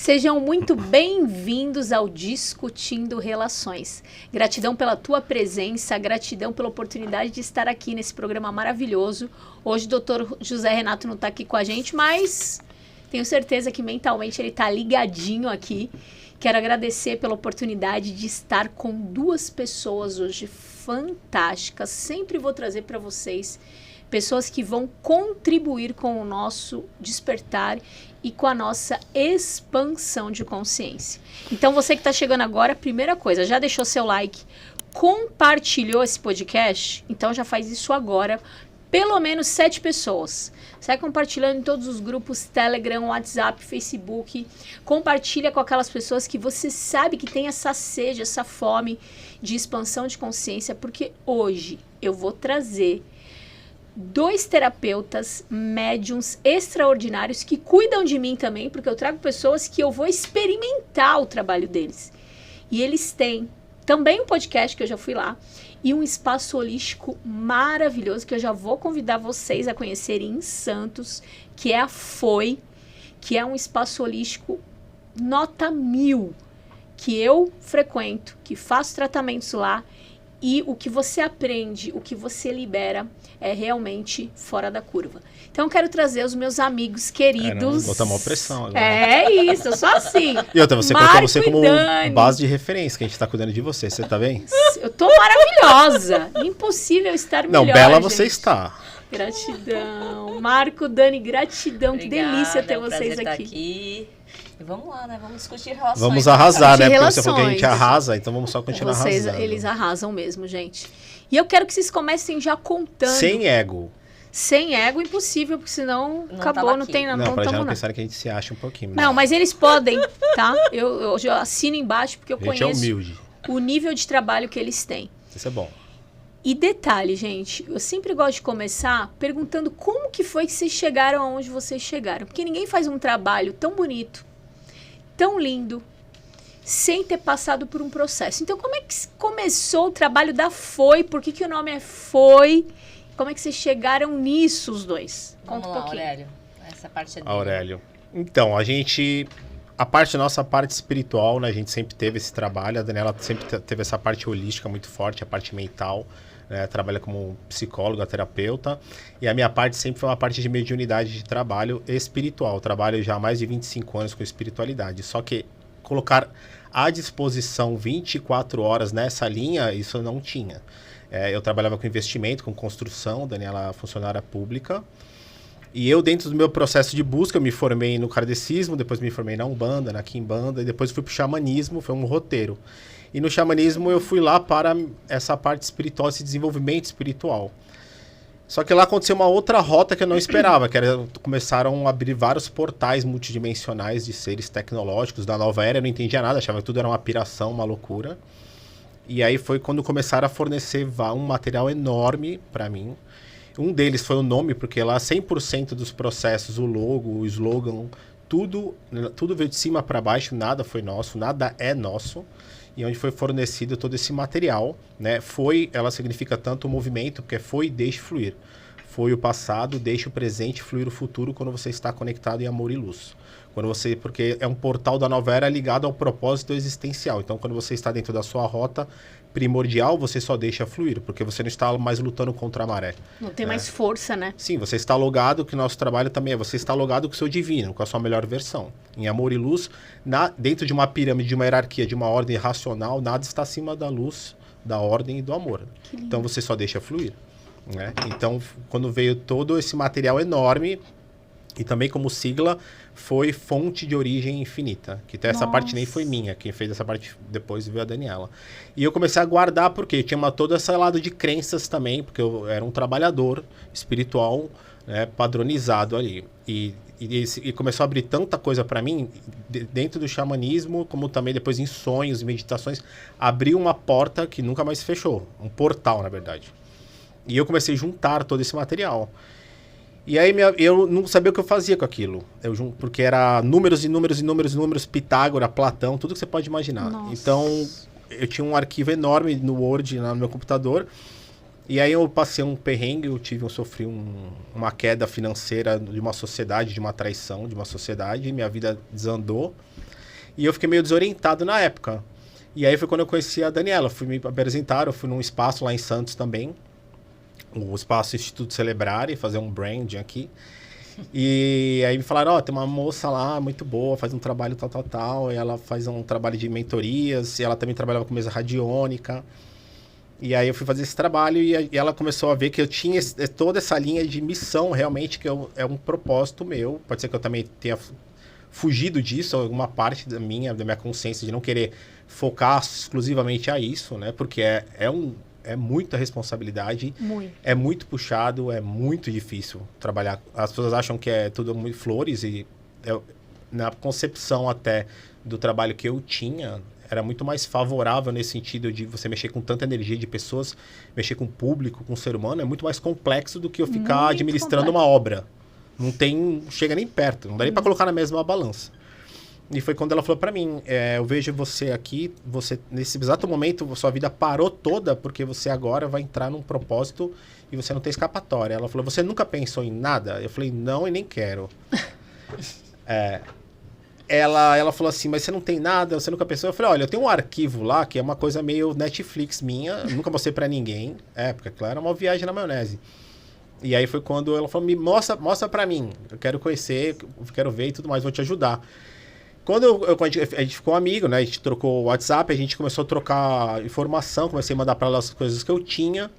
Sejam muito bem-vindos ao Discutindo Relações. Gratidão pela tua presença, gratidão pela oportunidade de estar aqui nesse programa maravilhoso. Hoje o doutor José Renato não está aqui com a gente, mas tenho certeza que mentalmente ele está ligadinho aqui. Quero agradecer pela oportunidade de estar com duas pessoas hoje fantásticas. Sempre vou trazer para vocês pessoas que vão contribuir com o nosso despertar e com a nossa expansão de consciência. Então, você que está chegando agora, primeira coisa, já deixou seu like, compartilhou esse podcast? Então, já faz isso agora. Pelo menos 7 pessoas. Sai compartilhando em todos os grupos, Telegram, WhatsApp, Facebook. Compartilha com aquelas pessoas que você sabe que tem essa sede, essa fome de expansão de consciência, porque hoje eu vou trazer 2 terapeutas médiums extraordinários que cuidam de mim também, porque eu trago pessoas que eu vou experimentar o trabalho deles. E eles têm também um podcast, que eu já fui lá, e um espaço holístico maravilhoso, que eu já vou convidar vocês a conhecerem em Santos, que é a FOI, que é um espaço holístico nota 1000, que eu frequento, que faço tratamentos lá, e o que você aprende, o que você libera é realmente fora da curva. Então eu quero trazer os meus amigos queridos. Botar uma pressão agora. É isso, eu sou assim. E outra, você Marco colocou você como Dani. base de referência, que a gente tá cuidando de você. Você tá bem? Eu tô maravilhosa. Impossível estar melhor. Não, bela gente. você está. Gratidão. Marco, Dani, gratidão. Obrigada, Que delícia ter é um vocês prazer aqui. estar aqui. E vamos lá, né? Vamos discutir relações. Vamos arrasar, né? De Porque você falou que a gente relações. arrasa, então vamos só continuar Vocês, arrasando. eles arrasam mesmo, gente. E eu quero que vocês comecem já contando. Sem ego. Sem ego, impossível, porque senão Não acabou, tava não aqui. tem Não, não pra já tamo não não. pensarem que a gente se acha um pouquinho. Não, mas eles podem, tá? Eu já assino embaixo, porque eu A gente é conheço humilde. o nível de trabalho que eles têm. Isso é bom. E detalhe, gente, eu sempre gosto de começar perguntando como que foi que vocês chegaram aonde vocês chegaram. Porque ninguém faz um trabalho tão bonito, tão lindo, sem ter passado por um processo. Então, como é que começou o trabalho da FOI? Por que que o nome é FOI? Como é que vocês chegaram nisso, os dois? Conta Vamos um lá, pouquinho. Aurélio. Essa parte é dele. Aurélio. Então, nossa parte espiritual, né? A gente sempre teve esse trabalho. A Daniela sempre teve essa parte holística muito forte, a parte mental. Né, trabalha como psicóloga, terapeuta, e a minha parte sempre foi uma parte de mediunidade de trabalho espiritual. Trabalho já há mais de 25 anos com espiritualidade, só que colocar à disposição 24 horas nessa linha, isso eu não tinha. Eu trabalhava com investimento, com construção, Daniela funcionária pública, e eu dentro do meu processo de busca, eu me formei no kardecismo, depois me formei na Umbanda, na Quimbanda, e depois fui para o xamanismo, foi um roteiro. E no xamanismo eu fui lá para essa parte espiritual, esse desenvolvimento espiritual. Só que lá aconteceu uma outra rota que eu não esperava, que era, começaram a abrir vários portais multidimensionais de seres tecnológicos da nova era. Eu não entendia nada, achava que tudo era uma piração, uma loucura. E aí foi quando começaram a fornecer um material enorme para mim. Um deles foi o nome, porque lá 100% dos processos, o logo, o slogan, tudo veio de cima para baixo, nada foi nosso, nada é nosso. E onde foi fornecido todo esse material, né? Ela significa tanto o movimento, porque foi e deixe fluir. Foi o passado, deixe o presente fluir o futuro quando você está conectado em amor e luz. Porque é um portal da nova era ligado ao propósito existencial. Então, quando você está dentro da sua rota primordial, você só deixa fluir, porque você não está mais lutando contra a maré. Não tem mais força, né? Sim, você está logado, que o nosso trabalho também é, você está logado com o seu divino, com a sua melhor versão. Em amor e luz, dentro de uma pirâmide, de uma hierarquia, de uma ordem racional, nada está acima da luz, da ordem e do amor. Então você só deixa fluir. Né? Então, quando veio todo esse material enorme, e também como sigla, foi Fonte de Origem Infinita. Que até essa parte nem foi minha. Quem fez essa parte depois veio a Daniela. E eu comecei a guardar porque tinha todo esse lado de crenças também, porque eu era um trabalhador espiritual, né, padronizado ali. E começou a abrir tanta coisa para mim, dentro do xamanismo, como também depois em sonhos e meditações, abriu uma porta que nunca mais fechou. Um portal, na verdade. E eu comecei a juntar todo esse material. E aí eu não sabia o que eu fazia com aquilo. Porque era números e números e números e números, Pitágora, Platão, tudo que você pode imaginar. Nossa. Então, eu tinha um arquivo enorme no Word, lá no meu computador. E aí eu passei um perrengue, eu sofri uma queda financeira de uma sociedade, de uma traição de uma sociedade. Minha vida desandou. E eu fiquei meio desorientado na época. E aí foi quando eu conheci a Daniela. Fui me apresentar, eu fui num espaço lá em Santos também. O espaço Instituto Celebrare, fazer um branding aqui. E aí me falaram, tem uma moça lá muito boa, faz um trabalho tal. E ela faz um trabalho de mentorias. E ela também trabalhava com mesa radiônica. E aí eu fui fazer esse trabalho e ela começou a ver que eu tinha toda essa linha de missão realmente, que é um propósito meu. Pode ser que eu também tenha fugido disso, alguma parte da minha consciência de não querer focar exclusivamente a isso, né? Porque é muita responsabilidade, é muito puxado, é muito difícil trabalhar. As pessoas acham que é tudo muito flores e na concepção até do trabalho que eu tinha, era muito mais favorável nesse sentido de você mexer com tanta energia de pessoas, mexer com o público, com o ser humano, é muito mais complexo do que eu ficar muito administrando uma obra. Não chega nem perto, não dá nem para colocar na mesma balança. E foi quando ela falou para mim, eu vejo você aqui, nesse exato momento, sua vida parou toda, porque você agora vai entrar num propósito e você não tem escapatória. Ela falou, você nunca pensou em nada? Eu falei, não, e nem quero. Ela falou assim, mas você não tem nada, você nunca pensou? Eu falei, olha, eu tenho um arquivo lá, que é uma coisa meio Netflix minha, nunca mostrei pra ninguém. Porque, claro, é uma viagem na maionese. E aí foi quando ela falou, mostra pra mim, eu quero conhecer, eu quero ver e tudo mais, vou te ajudar. Quando a gente ficou amigo, né, a gente trocou o WhatsApp, a gente começou a trocar informação, comecei a mandar pra ela as coisas que eu tinha.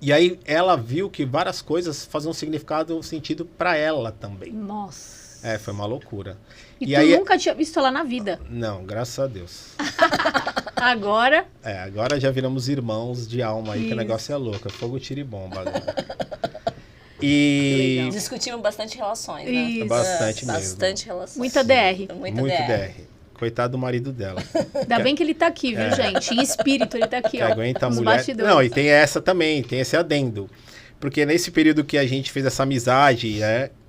E aí ela viu que várias coisas faziam sentido pra ela também. Nossa. Foi uma loucura. E tu nunca tinha visto ela na vida? Não, graças a Deus. Agora? Agora já viramos irmãos de alma aí, que o negócio é louco. É fogo, tiro e bomba agora. E... discutimos bastante relações, né? Isso. Bastante mesmo. Bastante relações. Muita DR. Muita DR. Coitado do marido dela. Ainda bem que ele tá aqui, viu, gente? Em espírito, ele tá aqui, ó. Aguenta a mulher. Bastidores. Não, e tem essa também, tem esse adendo. Porque nesse período que a gente fez essa amizade,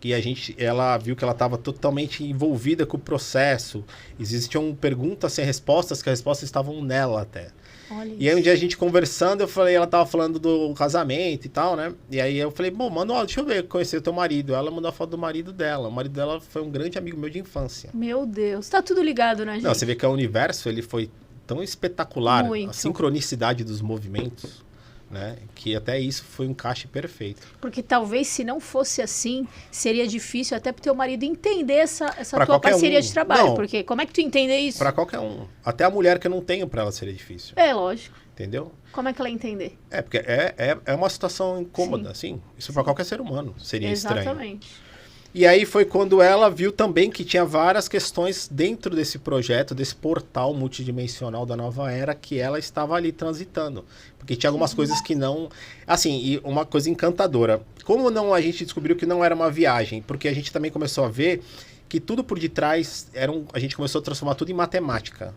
que ela viu que ela estava totalmente envolvida com o processo. Existiam perguntas sem respostas, que as respostas estavam nela até. Olha e aí um dia a gente conversando, ela tava falando do casamento e tal, né? E aí eu falei, mano, deixa eu ver, conhecer o teu marido. Ela mandou a foto do marido dela. O marido dela foi um grande amigo meu de infância. Meu Deus, tá tudo ligado, né, gente? Não, você vê que o universo, ele foi tão espetacular, muito. A sincronicidade dos movimentos, né? Que até isso foi um encaixe perfeito. Porque talvez se não fosse assim, seria difícil até pro teu marido entender essa pra tua parceria de trabalho. Não, porque como é que tu entende isso? Pra qualquer um. Até a mulher que eu não tenho, pra ela seria difícil. Lógico. Entendeu? Como é que ela ia entender? Porque é uma situação incômoda, assim. Isso pra qualquer ser humano seria estranho. Exatamente. E aí foi quando ela viu também que tinha várias questões dentro desse projeto, desse portal multidimensional da Nova Era, que ela estava ali transitando. Porque tinha algumas coisas que não... Assim, e uma coisa encantadora. Como não a gente descobriu que não era uma viagem? Porque a gente também começou a ver que tudo por detrás a gente começou a transformar tudo em matemática.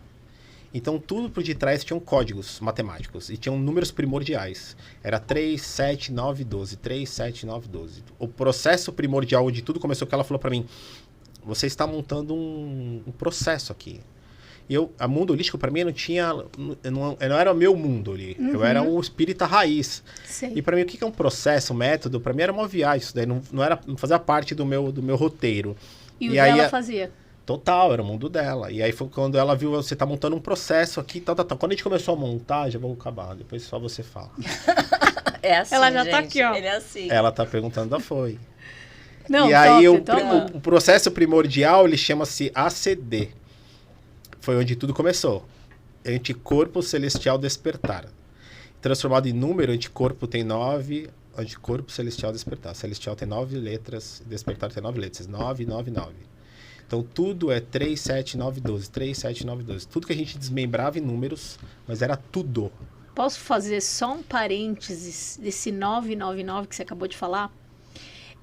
Então, tudo por detrás tinham códigos matemáticos e tinham números primordiais. Era 3, 7, 9, 12. 3, 7, 9, 12. O processo primordial de tudo começou que ela falou para mim, você está montando um processo aqui. E a mundo holístico, para mim, não era o meu mundo ali. Uhum. Eu era o espírita raiz. Sim. E para mim, o que é um processo, um método? Para mim era uma viagem. Isso daí não fazia parte do meu roteiro. E o dela fazia? Total, era o mundo dela. E aí foi quando ela viu, você tá montando um processo aqui, tal. Quando a gente começou a montar, já vou acabar, depois só você fala. É assim, ela já gente, tá aqui, ó. Ele é assim. Ela tá perguntando, já foi. Não, e aí top, o processo primordial, ele chama-se ACD. Foi onde tudo começou. Anticorpo Celestial Despertar. Transformado em número, anticorpo tem 9... Anticorpo Celestial Despertar. Celestial tem 9 letras, Despertar tem 9 letras. 9, 9, 9. Então, tudo é 3, 7, 9, 12. 3, 7, 9, 12. Tudo que a gente desmembrava em números, mas era tudo. Posso fazer só um parênteses desse 999 que você acabou de falar?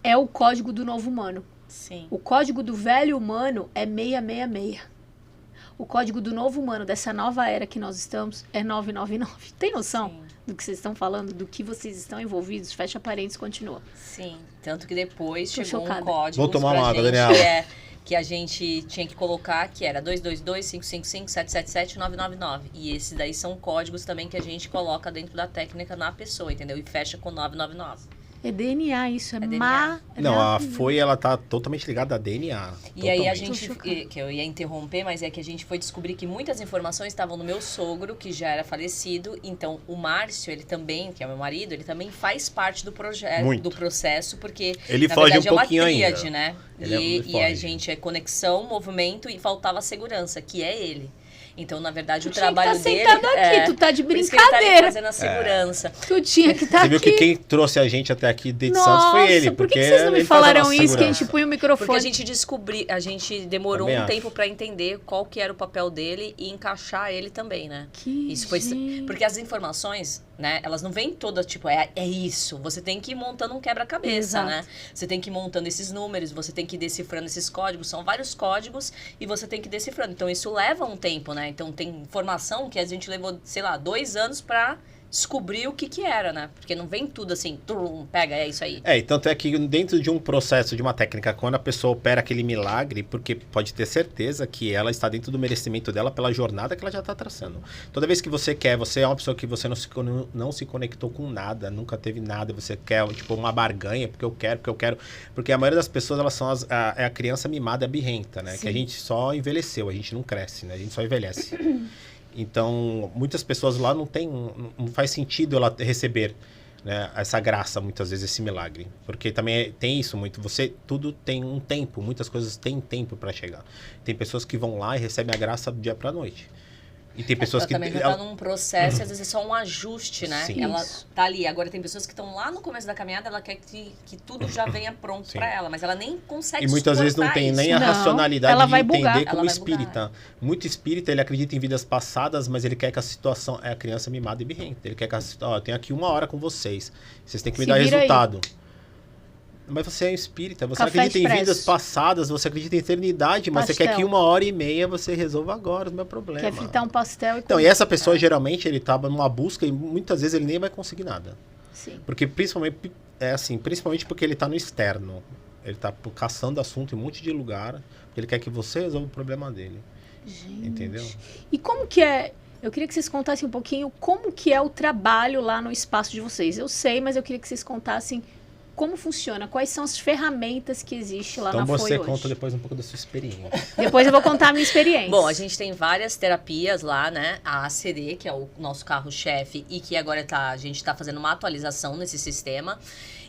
É o código do novo humano. Sim. O código do velho humano é 666. O código do novo humano, dessa nova era que nós estamos, é 999. Tem noção Sim. do que vocês estão falando? Do que vocês estão envolvidos? Fecha parênteses, continua. Sim. Tanto que depois Tô chegou chocada. um código Vou tomar pra uma água, gente, Daniela. Que a gente tinha que colocar, que era 222-555-777-999. E esses daí são códigos também que a gente coloca dentro da técnica na pessoa, entendeu? E fecha com 999. É DNA isso, é DNA. Não, a Foi, ela tá totalmente ligada a DNA. E aí a totalmente. gente, que eu ia interromper, mas é que a gente foi descobrir que muitas informações estavam no meu sogro, que já era falecido. Então, o Márcio, ele também, que é meu marido, ele também faz parte do projeto, Muito. do processo, porque Ele na foge verdade um pouquinho é uma tríade, ainda. né? Ele E a foge. gente é conexão, movimento e faltava segurança, que é ele. Então, na verdade, Tu o tinha que trabalho tá dele sentado aqui, tu tá de por isso que ele tá ali brincadeira. fazendo a segurança. Tu tinha que estar Você aqui. viu que quem trouxe a gente até aqui de Santos Nossa, foi ele. por que porque vocês não me ele faz a falaram nossa isso, que a segurança. gente punha o Porque microfone? a gente a gente demorou Também um acho. tempo pra entender qual que era o papel dele e encaixar ele também, né? Que Isso foi gente. porque as informações, né, elas não vêm todas tipo é isso. Você tem que ir montando um quebra-cabeça, Exato. né? Você tem que ir montando esses números, você tem que ir decifrando esses códigos, são vários códigos e você tem que ir decifrando. Então isso leva um tempo, né? Então tem informação que a gente levou, sei lá, 2 anos pra descobrir o que era, né? Porque não vem tudo assim, pega, é isso aí. E tanto é que dentro de um processo, de uma técnica, quando a pessoa opera aquele milagre, porque pode ter certeza que ela está dentro do merecimento dela pela jornada que ela já está traçando. Toda vez que você quer, você é uma pessoa que você não se conectou com nada, nunca teve nada, você quer tipo uma barganha, porque eu quero. Porque a maioria das pessoas, elas são é a criança mimada, a birrenta, né? Sim. Que a gente só envelheceu, a gente não cresce, né? A gente só envelhece. Então, muitas pessoas lá não faz sentido ela receber, né, essa graça, muitas vezes, esse milagre. Porque também tem isso muito. Tudo tem um tempo, muitas coisas têm tempo para chegar. Tem pessoas que vão lá e recebem a graça do dia para noite. E tem pessoas Ela que... também já tá num processo, às vezes é só um ajuste, né? Sim. Ela Isso. tá ali. Agora tem pessoas que estão lá no começo da caminhada, ela quer que tudo já venha pronto Sim. pra ela, mas ela nem consegue E muitas vezes não suportar tem isso. nem a Não, racionalidade ela de vai entender bugar. Ela como vai espírita. Muito espírita, ele acredita em vidas passadas, mas ele quer que a situação é a criança mimada e birrenta. Ele quer que eu tenho aqui 1 hora com vocês. Vocês têm que me Se dar vira aí. resultado. Mas você é um espírita, você Café acredita em expresso. vidas passadas, você acredita em eternidade, mas você quer Pastel. que 1h30 você resolva agora o meu problema. Quer fritar um pastel e Então, e comer. essa pessoa, geralmente, ele tava numa busca e muitas vezes ele nem vai conseguir nada. Sim. Porque principalmente porque ele tá no externo. Ele tá caçando assunto em um monte de lugar, porque ele quer que você resolva o problema dele. Gente. Entendeu? E como que é... Eu queria que vocês contassem um pouquinho como que é o trabalho lá no espaço de vocês. Eu sei, mas eu queria que vocês contassem como funciona, quais são as ferramentas que existem lá Então na você Foi conta hoje. depois um pouco da sua experiência. Depois eu vou contar a minha experiência. Bom, a gente tem várias terapias lá, né? A ACD, que é o nosso carro-chefe, e que agora a gente tá fazendo uma atualização nesse sistema.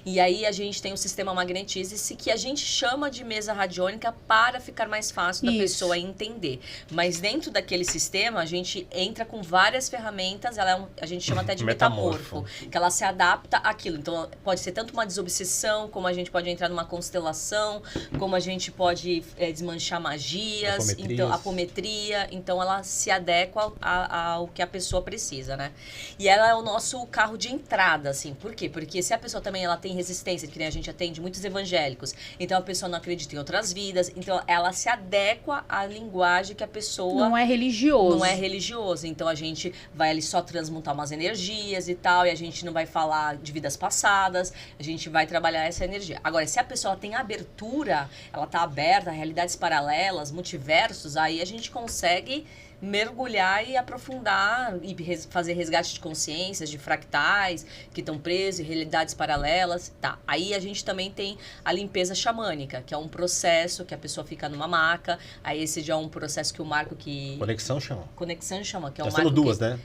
E aí a gente tem o sistema Magnetize-se, que a gente chama de mesa radiônica para ficar mais fácil da Isso. pessoa entender. Mas dentro daquele sistema, a gente entra com várias ferramentas, a gente chama até de metamorfo, que ela se adapta àquilo. Então, pode ser tanto uma desobsessão, como a gente pode entrar numa constelação, como a gente pode desmanchar magias, então, apometria. Então, ela se adequa ao que a pessoa precisa, né? E ela é o nosso carro de entrada, assim. Por quê? Porque se a pessoa também ela tem resistência, que nem a gente atende muitos evangélicos, então a pessoa não acredita em outras vidas, então ela se adequa à linguagem que a pessoa... Não é religioso. Não é religioso. Então a gente vai ali só transmutar umas energias e tal, e a gente não vai falar de vidas passadas, a gente vai trabalhar essa energia. Agora, se a pessoa tem abertura, ela tá aberta a realidades paralelas, multiversos, aí a gente consegue mergulhar e aprofundar e fazer resgate de consciências, de fractais que estão presos, realidades paralelas. Tá. Aí a gente também tem a limpeza xamânica, que é um processo que a pessoa fica numa maca. Aí esse já é um processo que o Marco que... Conexão chama. Conexão chama, que é Tá um sendo Marco duas, que... né?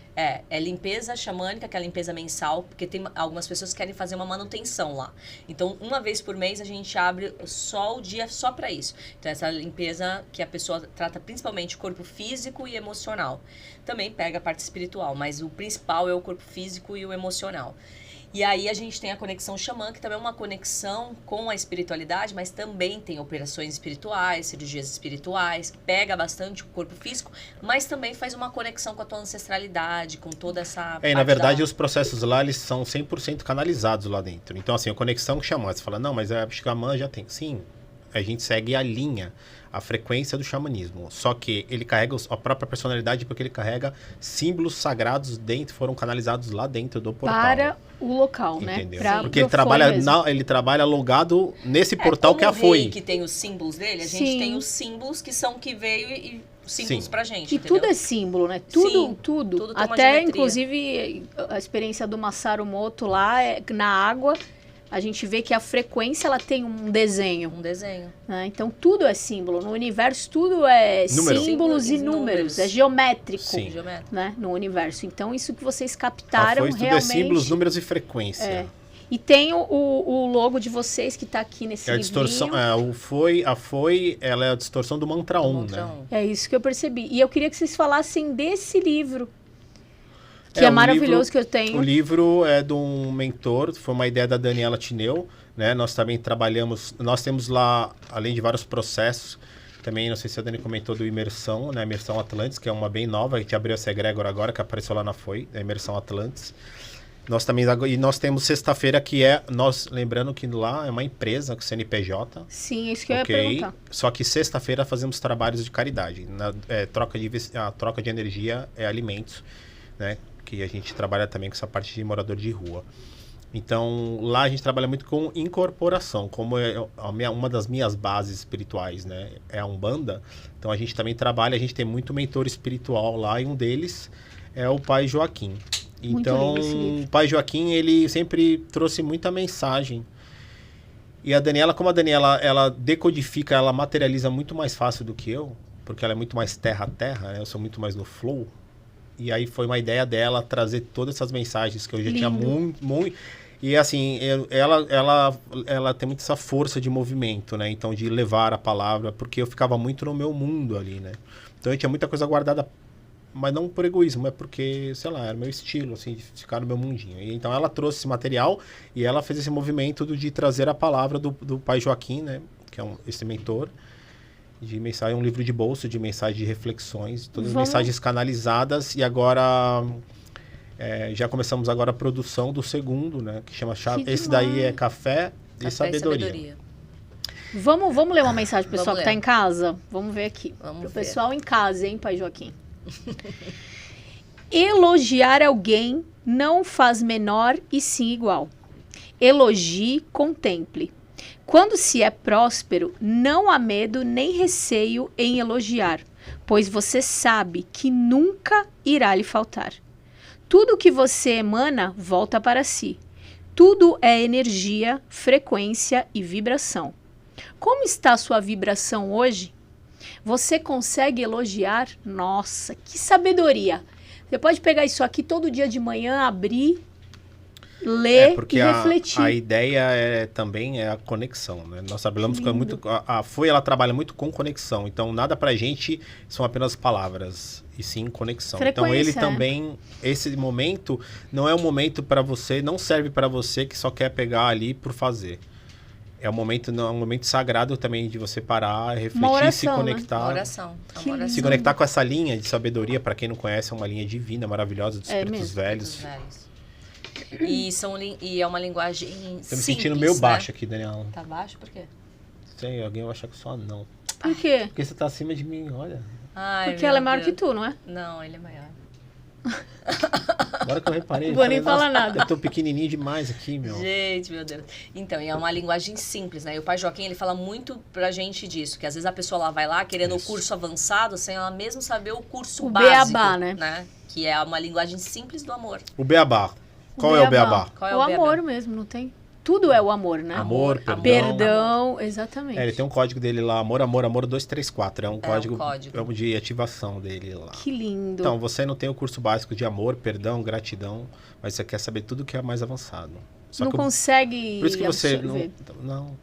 É limpeza xamânica, que é a limpeza mensal, porque tem algumas pessoas que querem fazer uma manutenção lá. Então, uma vez por mês, a gente abre só o dia só para isso. Então, essa limpeza que a pessoa trata principalmente o corpo físico e emocional. Também pega a parte espiritual, mas o principal é o corpo físico e o emocional. E aí a gente tem a conexão xamã, que também é uma conexão com a espiritualidade, mas também tem operações espirituais, cirurgias espirituais, pega bastante o corpo físico, mas também faz uma conexão com a tua ancestralidade, com toda essa... Na verdade, os processos lá, eles são 100% canalizados lá dentro. Então, assim, a conexão xamã, você fala, não, mas a xamã já tem. Sim, a gente segue a linha, a frequência do xamanismo. Só que ele carrega a própria personalidade porque ele carrega símbolos sagrados foram canalizados lá dentro do portal. Para o local, entendeu? né? Porque ele trabalha logado nesse portal que a Foi. Que tem os símbolos dele, a Sim. gente tem os símbolos que são que veio e símbolos Sim. pra gente, E entendeu? tudo é símbolo, né? Tudo, Sim, tudo. tudo tem uma Até, geometria. inclusive, a experiência do Masaru Moto lá, na água, a gente vê que a frequência ela tem um desenho. Um desenho. Né? Então tudo é símbolo. No universo tudo é símbolos e números. É geométrico. Sim. Né? No universo. Então isso que vocês captaram tudo realmente... é símbolos, números e frequência. É. E tem o logo de vocês que está aqui nesse livrinho. Distorção, ela é a distorção do mantra 1, né? É isso que eu percebi. E eu queria que vocês falassem desse livro, que é maravilhoso, que eu tenho. O livro é de um mentor, foi uma ideia da Daniela Tineu, né? Nós também trabalhamos, nós temos lá, além de vários processos, também, não sei se a Dani comentou do Imersão, né? Imersão Atlantis, que é uma bem nova, a gente abriu essa egrégora agora, que apareceu lá na Foi, a Imersão Atlantis. Nós temos sexta-feira, que lembrando que lá é uma empresa, com CNPJ. Sim, isso que eu ia perguntar. Só que sexta-feira fazemos trabalhos de caridade. A troca de energia é alimentos, né? Que a gente trabalha também com essa parte de morador de rua. Então, lá a gente trabalha muito com incorporação, como uma das minhas bases espirituais, né? É a Umbanda. Então, a gente também trabalha, a gente tem muito mentor espiritual lá, e um deles é o Pai Joaquim. Então, o Pai Joaquim, ele sempre trouxe muita mensagem. E a Daniela, como a Daniela, ela decodifica, ela materializa muito mais fácil do que eu, porque ela é muito mais terra a terra, né? Eu sou muito mais no flow. E aí foi uma ideia dela trazer todas essas mensagens que eu já tinha muito... E assim, ela tem muito essa força de movimento, né? Então, de levar a palavra, porque eu ficava muito no meu mundo ali, né? Então, eu tinha muita coisa guardada, mas não por egoísmo, é porque, sei lá, era meu estilo, assim, de ficar no meu mundinho. E, então, ela trouxe esse material e ela fez esse movimento de trazer a palavra do Pai Joaquim, né? Que é esse mentor, de mensagem, um livro de bolso, de mensagens de reflexões, todas as mensagens canalizadas. E agora, já começamos agora a produção do segundo, né? Que chama Chave. Esse daí é Café e Sabedoria. Vamos ler uma mensagem pro pessoal que está em casa? Vamos ver aqui. Pro pessoal em casa, hein, Pai Joaquim? Elogiar alguém não faz menor e sim igual. Elogie, contemple. Quando se é próspero, não há medo nem receio em elogiar, pois você sabe que nunca irá lhe faltar. Tudo que você emana volta para si. Tudo é energia, frequência e vibração. Como está a sua vibração hoje? Você consegue elogiar? Nossa, que sabedoria! Você pode pegar isso aqui todo dia de manhã, abrir, ler e refletir. A ideia também é a conexão, né? Nós trabalhamos com muito... A Foi, ela trabalha muito com conexão. Então, nada pra gente são apenas palavras, e sim conexão. Então, ele também... Esse momento não é um momento para você... Não serve para você que só quer pegar ali por fazer. É um momento sagrado também de você parar, refletir, oração, se conectar. Uma oração. Se conectar com essa linha de sabedoria, para quem não conhece, é uma linha divina, maravilhosa, dos espíritos velhos. E é uma linguagem simples. Tô me sentindo meio baixo aqui, Daniela. Tá baixo? Por quê? Sei, alguém vai achar que eu sou anão. Por quê? Porque você tá acima de mim, olha. Ai, porque ela é maior que tu, não é? Não, ele é maior. Agora que eu reparei. Não vou nem falar nada. Eu tô pequenininho demais aqui, meu. Gente, meu Deus. Então, e é uma linguagem simples, né? E o Pai Joaquim, ele fala muito pra gente disso, que às vezes a pessoa lá vai lá querendo o curso avançado, sem ela mesmo saber o curso básico. Beabá, né? Que é uma linguagem simples do amor. O beabá. Qual é o beabá? O amor mesmo, não tem? Tudo é o amor, né? Amor, perdão, exatamente. Ele tem um código dele lá, amor 234. É um código de ativação dele lá. Que lindo. Então, você não tem o curso básico de amor, perdão, gratidão, mas você quer saber tudo que é mais avançado. Só não consegue por isso que você não.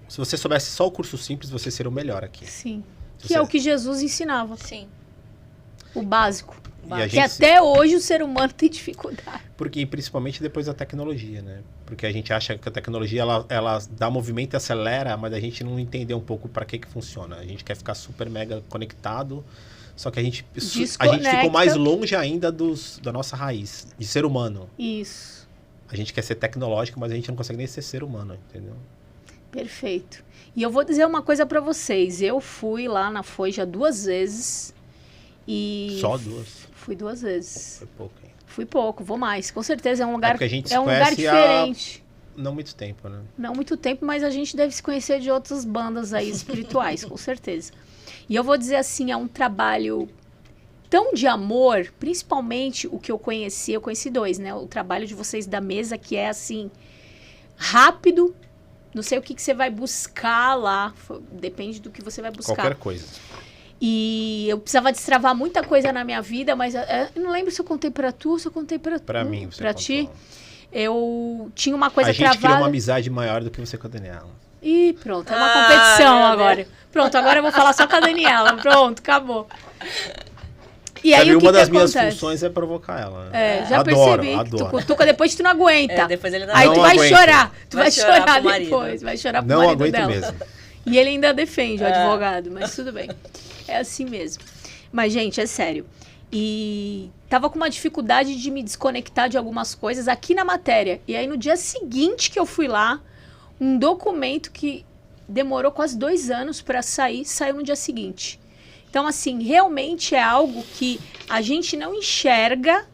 Se você soubesse só o curso simples, você seria o melhor aqui. Sim. Que é o que Jesus ensinava. Sim. O básico. Que até hoje o ser humano tem dificuldade. Porque, principalmente depois da tecnologia, né? Porque a gente acha que a tecnologia, ela dá movimento e acelera, mas a gente não entendeu um pouco para que funciona. A gente quer ficar super mega conectado, só que a gente ficou mais longe ainda da nossa raiz, de ser humano. Isso. A gente quer ser tecnológico, mas a gente não consegue nem ser ser humano, entendeu? Perfeito. E eu vou dizer uma coisa para vocês. Eu fui lá na Foi já 2 vezes. Só 2? Fui 2 vezes. Foi pouco, hein? Fui pouco, vou mais. Com certeza é um lugar, um lugar diferente. Não muito tempo, né? Não muito tempo, mas a gente deve se conhecer de outras bandas aí espirituais, com certeza. E eu vou dizer assim, é um trabalho tão de amor, principalmente o que eu conheci 2, né? O trabalho de vocês da mesa, que é assim, rápido. Não sei o que você vai buscar lá. Depende do que você vai buscar. Qualquer coisa. E eu precisava destravar muita coisa na minha vida, mas eu não lembro se eu contei pra tu ou se eu contei Pra mim, você pra contou. ti. Eu tinha uma coisa A gente travada. criou uma amizade maior do que você com a Daniela. Ih, pronto, é uma competição agora. Pronto, agora eu vou falar só com a Daniela. Pronto, acabou. E aí, Sabe, o que uma das que minhas acontece? funções é provocar ela. Já adoro, percebi. adoro. Tu cutuca, depois tu não aguenta. Depois ele Aí Não tu vai aguento. chorar. Tu vai Vai chorar chorar pro marido. depois. Vai chorar pro Não marido aguento dela. mesmo. E ele ainda defende o advogado, mas tudo bem. É assim mesmo. Mas, gente, é sério. E tava com uma dificuldade de me desconectar de algumas coisas aqui na matéria. E aí, no dia seguinte que eu fui lá, um documento que demorou quase 2 anos para sair, saiu no dia seguinte. Então, assim, realmente é algo que a gente não enxerga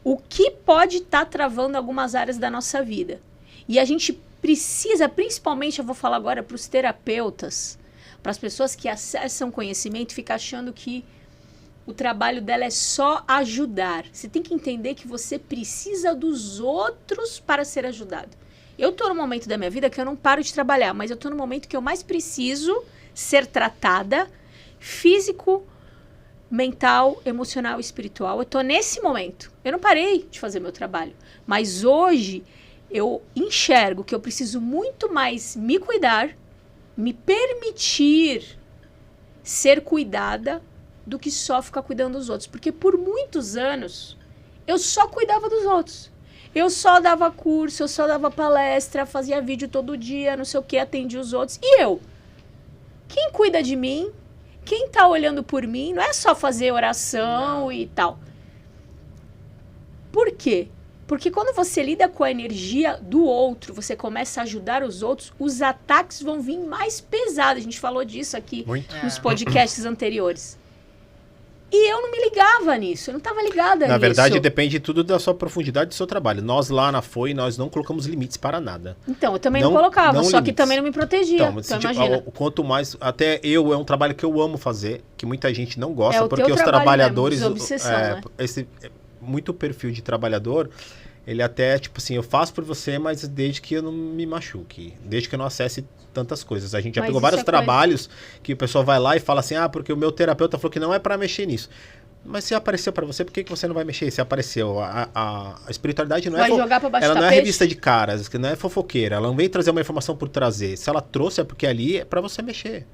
o que pode estar travando algumas áreas da nossa vida. E a gente precisa, principalmente, eu vou falar agora para os terapeutas, para as pessoas que acessam conhecimento, ficar achando que o trabalho dela é só ajudar. Você tem que entender que você precisa dos outros para ser ajudado. Eu estou no momento da minha vida que eu não paro de trabalhar, mas eu estou no momento que eu mais preciso ser tratada físico, mental, emocional e espiritual. Eu estou nesse momento. Eu não parei de fazer meu trabalho. Mas hoje eu enxergo que eu preciso muito mais me cuidar, me permitir ser cuidada do que só ficar cuidando dos outros. Porque por muitos anos eu só cuidava dos outros. Eu só dava curso, eu só dava palestra, fazia vídeo todo dia, não sei o que, atendia os outros. E eu? Quem cuida de mim? Quem tá olhando por mim? Não é só fazer oração e tal. Por quê? Porque quando você lida com a energia do outro, você começa a ajudar os outros, os ataques vão vir mais pesados. A gente falou disso aqui Muito. nos podcasts anteriores. E eu não me ligava nisso, eu não estava ligada nisso. Na verdade, depende tudo da sua profundidade do seu trabalho. Nós lá na FOI, nós não colocamos limites para nada. Então, eu também não colocava, não só que limites. também não me protegia. Então, Então imagina. quanto mais... Até é um trabalho que eu amo fazer, que muita gente não gosta, É o porque teu os trabalho trabalhadores... mesmo, desobsessão, né? Muito perfil de trabalhador, ele até, tipo assim, eu faço por você, mas desde que eu não me machuque, desde que eu não acesse tantas coisas. A gente já Mas pegou isso vários é trabalhos que o pessoal vai lá e fala assim, porque o meu terapeuta falou que não é para mexer nisso. Mas se apareceu para você, por que você não vai mexer? Se apareceu, a espiritualidade não Vai jogar pra baixo ela do não é tapete? revista de caras, que não é fofoqueira, ela não vem trazer uma informação por trazer. Se ela trouxe é porque ali é para você mexer.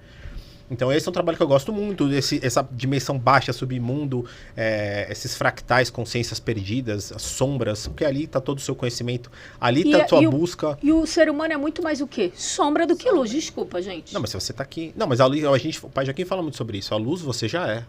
Então esse é um trabalho que eu gosto muito, essa dimensão baixa, submundo, esses fractais, consciências perdidas, as sombras, porque ali está todo o seu conhecimento, ali está a tua busca. E o ser humano é muito mais o quê? Sombra do que luz, desculpa, gente. Não, mas se você está aqui... Não, mas o Pai Joaquim fala muito sobre isso, a luz você já é.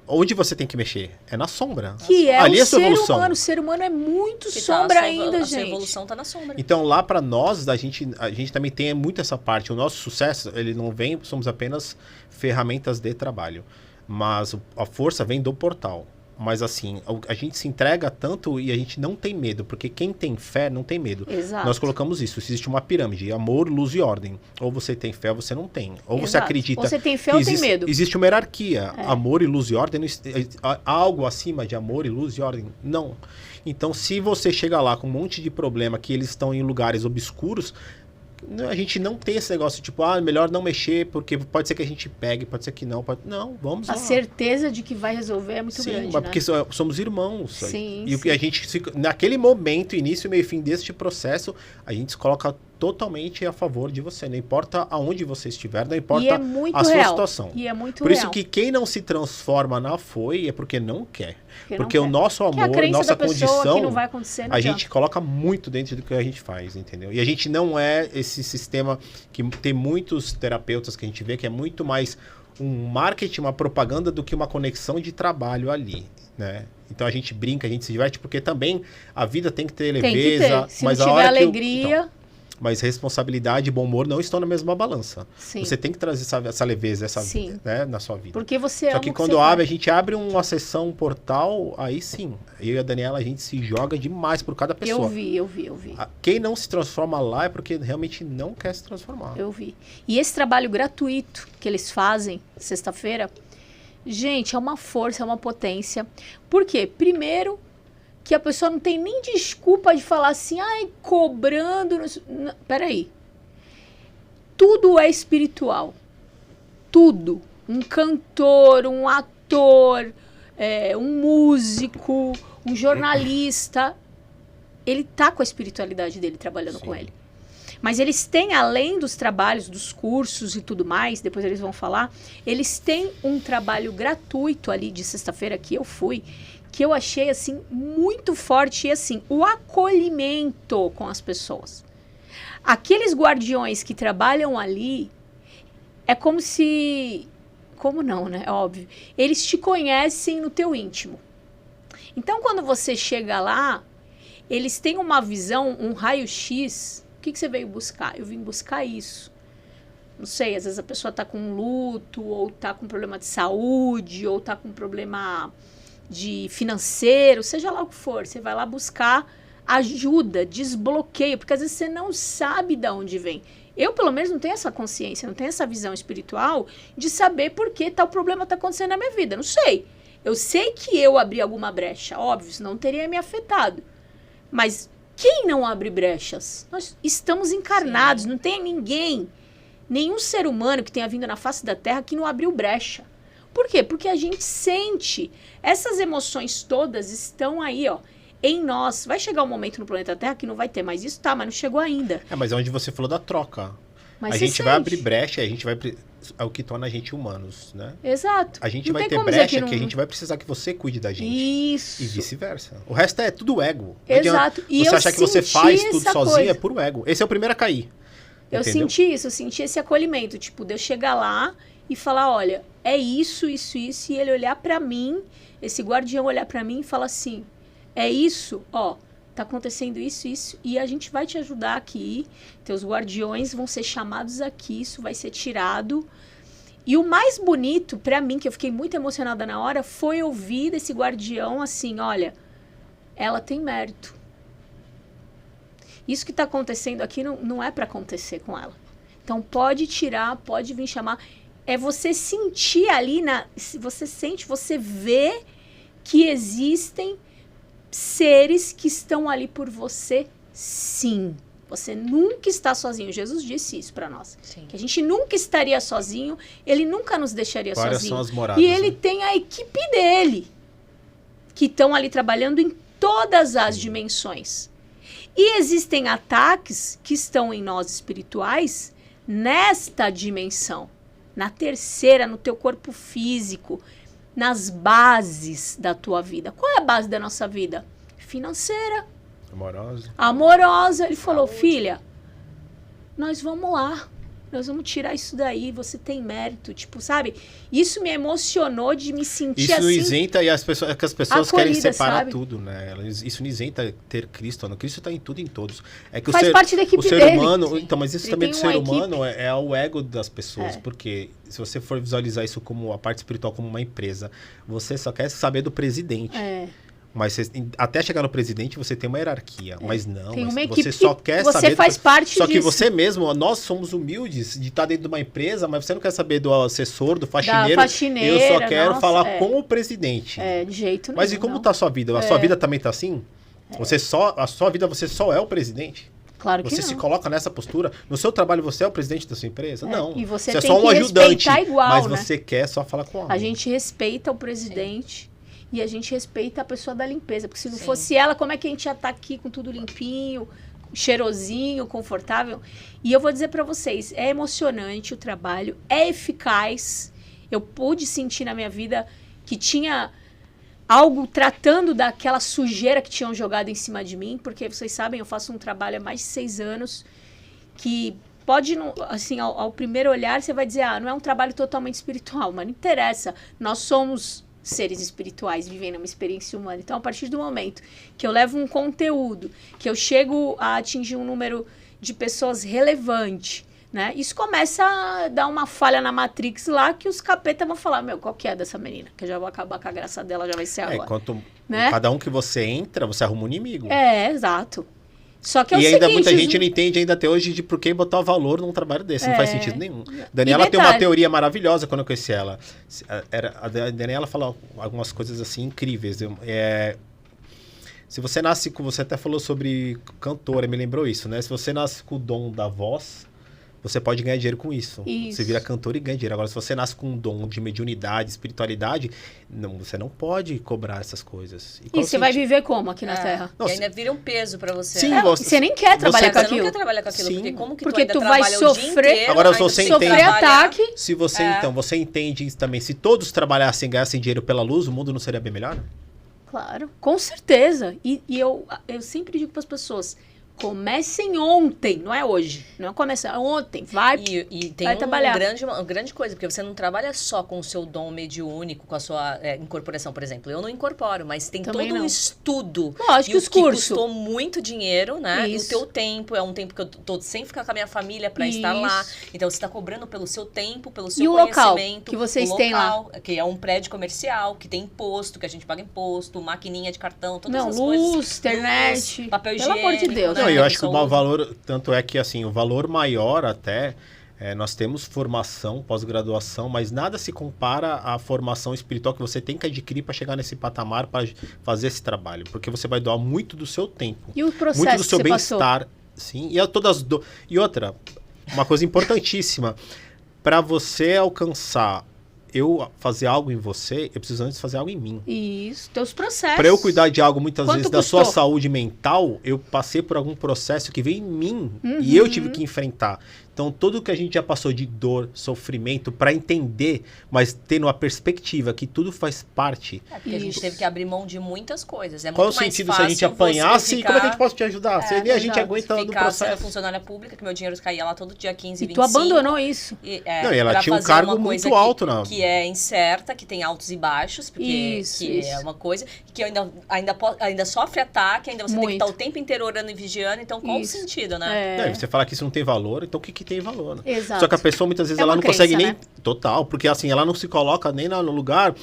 Onde você tem que mexer? É na sombra. Que é ali o é a sua ser evolução. humano. O ser humano é muito Que sombra ainda, a gente. sua evolução tá na sombra. Então lá para nós, a gente também tem muito essa parte. O nosso sucesso, ele não vem, somos apenas ferramentas de trabalho. Mas a força vem do portal. Mas assim, a gente se entrega tanto e a gente não tem medo, porque quem tem fé não tem medo. Exato. Nós colocamos isso, existe uma pirâmide, amor, luz e ordem. Ou você tem fé ou você não tem. Ou você Exato. acredita Ou você tem fé que ou tem medo. Existe uma hierarquia, amor e luz e ordem, algo acima de amor e luz e ordem? Não. Então se você chega lá com um monte de problema que eles estão em lugares obscuros, a gente não tem esse negócio, tipo, melhor não mexer, porque pode ser que a gente pegue, pode ser que não. Não, vamos lá. A certeza de que vai resolver é muito grande, mas né? porque somos irmãos. Sim, e sim. a gente, naquele momento, início, meio e fim deste processo, a gente se coloca totalmente a favor de você. Não importa aonde você estiver, não importa E é muito a sua real. situação. E é muito Por real. isso que quem não se transforma na FOI é porque não quer. Porque não o quer. nosso Que a amor, crença nossa da pessoa condição, que não vai acontecer, não a adianta. gente coloca muito dentro do que a gente faz, entendeu? E a gente não é esse sistema que tem muitos terapeutas que a gente vê que é muito mais um marketing, uma propaganda do que uma conexão de trabalho ali, né? Então a gente brinca, a gente se diverte, porque também a vida tem que ter Tem que leveza, ter. Se mas não a tiver hora alegria... mas responsabilidade e bom humor não estão na mesma balança. Sim. Você tem que trazer essa leveza, Sim. né, na sua vida. Porque você Só ama que o que quando você a faz. gente abre uma sessão, um portal, aí sim. Eu e a Daniela, a gente se joga demais por cada pessoa. Eu vi. Quem não se transforma lá é porque realmente não quer se transformar. Eu vi. E esse trabalho gratuito que eles fazem, sexta-feira, gente, é uma força, é uma potência. Por quê? Primeiro, que a pessoa não tem nem desculpa de falar assim, ai, cobrando. Não, peraí. Tudo é espiritual. Tudo. Um cantor, um ator, um músico, um jornalista. Ele tá com a espiritualidade dele trabalhando com ele. Mas eles têm, além dos trabalhos, dos cursos e tudo mais, depois eles vão falar, eles têm um trabalho gratuito ali de sexta-feira que eu fui, que eu achei, assim, muito forte. E, assim, o acolhimento com as pessoas. Aqueles guardiões que trabalham ali, é como se... Como não, né? É óbvio. Eles te conhecem no teu íntimo. Então, quando você chega lá, eles têm uma visão, um raio-x. O que você veio buscar? Eu vim buscar isso. Não sei, às vezes a pessoa está com luto, ou está com problema de saúde, ou está com problema de financeiro, seja lá o que for. Você vai lá buscar ajuda, desbloqueio, porque às vezes você não sabe de onde vem. Eu, pelo menos, não tenho essa consciência, não tenho essa visão espiritual de saber por que tal problema está acontecendo na minha vida. Não sei. Eu sei que eu abri alguma brecha, óbvio, senão teria me afetado. Mas quem não abre brechas? Nós estamos encarnados, não tem ninguém, nenhum ser humano que tenha vindo na face da Terra que não abriu brecha. Por quê? Porque a gente sente. Essas emoções todas estão aí, ó, em nós. Vai chegar um momento no planeta Terra que não vai ter mais isso, tá? Mas não chegou ainda. Mas é onde você falou da troca. Mas a gente vai abrir brecha, a gente vai... É o que torna a gente humanos, né? Exato. A gente não vai ter brecha que a gente vai precisar que você cuide da gente. Isso. E vice-versa. O resto é tudo ego. Exato. E você achar que você faz tudo sozinho é puro ego. Esse é o primeiro a cair. Eu senti isso, eu senti esse acolhimento. Tipo, de eu chegar lá e falar, olha, é isso, isso, isso. E ele olhar pra mim, esse guardião olhar pra mim e falar assim, é isso, ó. Tá acontecendo isso, isso, e a gente vai te ajudar aqui. Teus guardiões vão ser chamados aqui, isso vai ser tirado. E o mais bonito, pra mim, que eu fiquei muito emocionada na hora, foi ouvir desse guardião assim, olha, ela tem mérito. Isso que tá acontecendo aqui não é pra acontecer com ela. Então pode tirar, pode vir chamar. É você sentir ali, você sente, você vê que existem seres que estão ali por você, sim. Você nunca está sozinho. Jesus disse isso para nós. Sim. Que a gente nunca estaria sozinho. Ele nunca nos deixaria Várias sozinho. São as moradas, e ele tem a equipe dele, que estão ali trabalhando em todas as dimensões. E existem ataques que estão em nós espirituais nesta dimensão. Na terceira, no teu corpo físico. Nas bases da tua vida. Qual é a base da nossa vida? Financeira. Amorosa. Ele falou, filha, nós vamos lá. Nós vamos tirar isso daí. Você tem mérito. Tipo, sabe? Isso me emocionou de me sentir isso assim. Isso isenta e as pessoas querem separar, sabe? tudo, né? Isso não isenta ter Cristo. Não. Cristo está em tudo e em todos. É que faz parte da equipe o ser dele. humano, então, mas isso ele também do ser humano equipe. é o ego das pessoas. Porque se você for visualizar isso como a parte espiritual como uma empresa, você só quer saber do presidente. Mas você, até chegar no presidente, você tem uma hierarquia. Mas não, tem uma você só quer você saber... faz parte Só disso. que você mesmo, nós somos humildes de estar dentro de uma empresa, mas você não quer saber do assessor, do faxineiro. Eu só quero falar com o presidente. De jeito nenhum. Mas e como está a sua vida? A sua vida também está assim? A sua vida, você só é o presidente? Claro que você não. Se coloca nessa postura. No seu trabalho, você é o presidente da sua empresa? Não. E você é tem só um ajudante. Igual, mas né? você quer só falar com a gente respeita o presidente. E a gente respeita a pessoa da limpeza. Porque se não fosse ela, como é que a gente ia estar aqui com tudo limpinho, cheirosinho, confortável? E eu vou dizer para vocês, é emocionante o trabalho, é eficaz. Eu pude sentir na minha vida que tinha algo tratando daquela sujeira que tinham jogado em cima de mim. Porque vocês sabem, eu faço um trabalho há mais de 6 anos que... Pode, assim, ao primeiro olhar, você vai dizer, não é um trabalho totalmente espiritual. Mas não interessa, nós somos... seres espirituais vivendo uma experiência humana. Então, a partir do momento que eu levo um conteúdo, que eu chego a atingir um número de pessoas relevante, né? Isso começa a dar uma falha na Matrix lá, que os capetas vão falar, qual que é dessa menina? Que eu já vou acabar com a graça dela, já vai ser agora. Cada um que você entra, você arruma um inimigo. Exato. Só que é o seguinte, seguinte, muita gente não entende ainda até hoje de por que botar valor num trabalho desse. Não faz sentido nenhum. Daniela tem uma teoria maravilhosa quando eu conheci ela. A Daniela fala algumas coisas assim incríveis. Se você nasce com... Você até falou sobre cantora, me lembrou isso, né? Se você nasce com o dom da voz, você pode ganhar dinheiro com isso. Isso. Você vira cantor e ganha dinheiro. Agora, se você nasce com um dom de mediunidade, espiritualidade, você não pode cobrar essas coisas. E você vai viver como aqui na Terra? E ainda vira um peso pra você. Sim, Você nem quer trabalhar com Você aquilo. não quer trabalhar com aquilo, Sim. porque como que Porque tu ainda tu vai trabalha o dia sofrer- inteiro, Agora, ainda você tem que entende- Sofrer trabalhar. ataque. Se você, então, você entende isso também. Se todos trabalhassem e ganhassem dinheiro pela luz, o mundo não seria bem melhor? Claro, com certeza. E eu sempre digo para as pessoas, comecem ontem, não é hoje. Não é começar ontem, vai E tem vai trabalhar. uma grande coisa, porque você não trabalha só com o seu dom mediúnico, com a sua incorporação, por exemplo. Eu não incorporo, mas tem Também todo um não. estudo. Lógico, E os o que cursos. custou muito dinheiro, né? E o Isso. teu tempo, é um tempo que eu tô sem ficar com a minha família para estar lá. Isso. Então você está cobrando pelo seu tempo, pelo seu E o local conhecimento. que vocês o têm lá? local, que é um prédio comercial, que tem imposto, que a gente paga imposto, maquininha de cartão, todas Não, essas luz, coisas. internet, Luz, papel pelo amor de higiênico, Deus. né? Não, eu Da acho que o pessoa valor, tanto é que assim, o valor maior até, nós temos formação, pós-graduação, mas nada se compara à formação espiritual que você tem que adquirir para chegar nesse patamar, para fazer esse trabalho, porque você vai doar muito do seu tempo, E o processo muito do seu que você passou? bem-estar, sim, e outra, uma coisa importantíssima, para você alcançar eu fazer algo em você, eu preciso antes fazer algo em mim. Isso, teus processos. Para eu cuidar de algo muitas Quanto vezes da custou? sua saúde mental, eu passei por algum processo que veio em mim e eu tive que enfrentar. Então, tudo que a gente já passou de dor, sofrimento, para entender, mas tendo a perspectiva que tudo faz parte. Porque a gente Isso. teve que abrir mão de muitas coisas. É Qual é o muito mais sentido se fácil a gente apanhasse? você Como é que a gente pode te ajudar? Se nem a gente exato. aguenta no ficar sendo processo. funcionária pública, que meu dinheiro caía lá todo dia 15, E 25. tu abandonou isso. Não, e ela pra tinha um fazer cargo uma muito coisa alto na- que é incerta, que tem altos e baixos, porque Isso, que isso. é uma coisa que ainda sofre ataque, ainda você tem que Muito. estar o tempo inteiro orando e vigiando, então qual o Isso. sentido, né? Não, e você falar que isso não tem valor, então o que, que tem valor? Né? Exato. Só que a pessoa muitas vezes É ela uma não consegue crença, nem... né? Total, porque assim, ela não se coloca nem no lugar...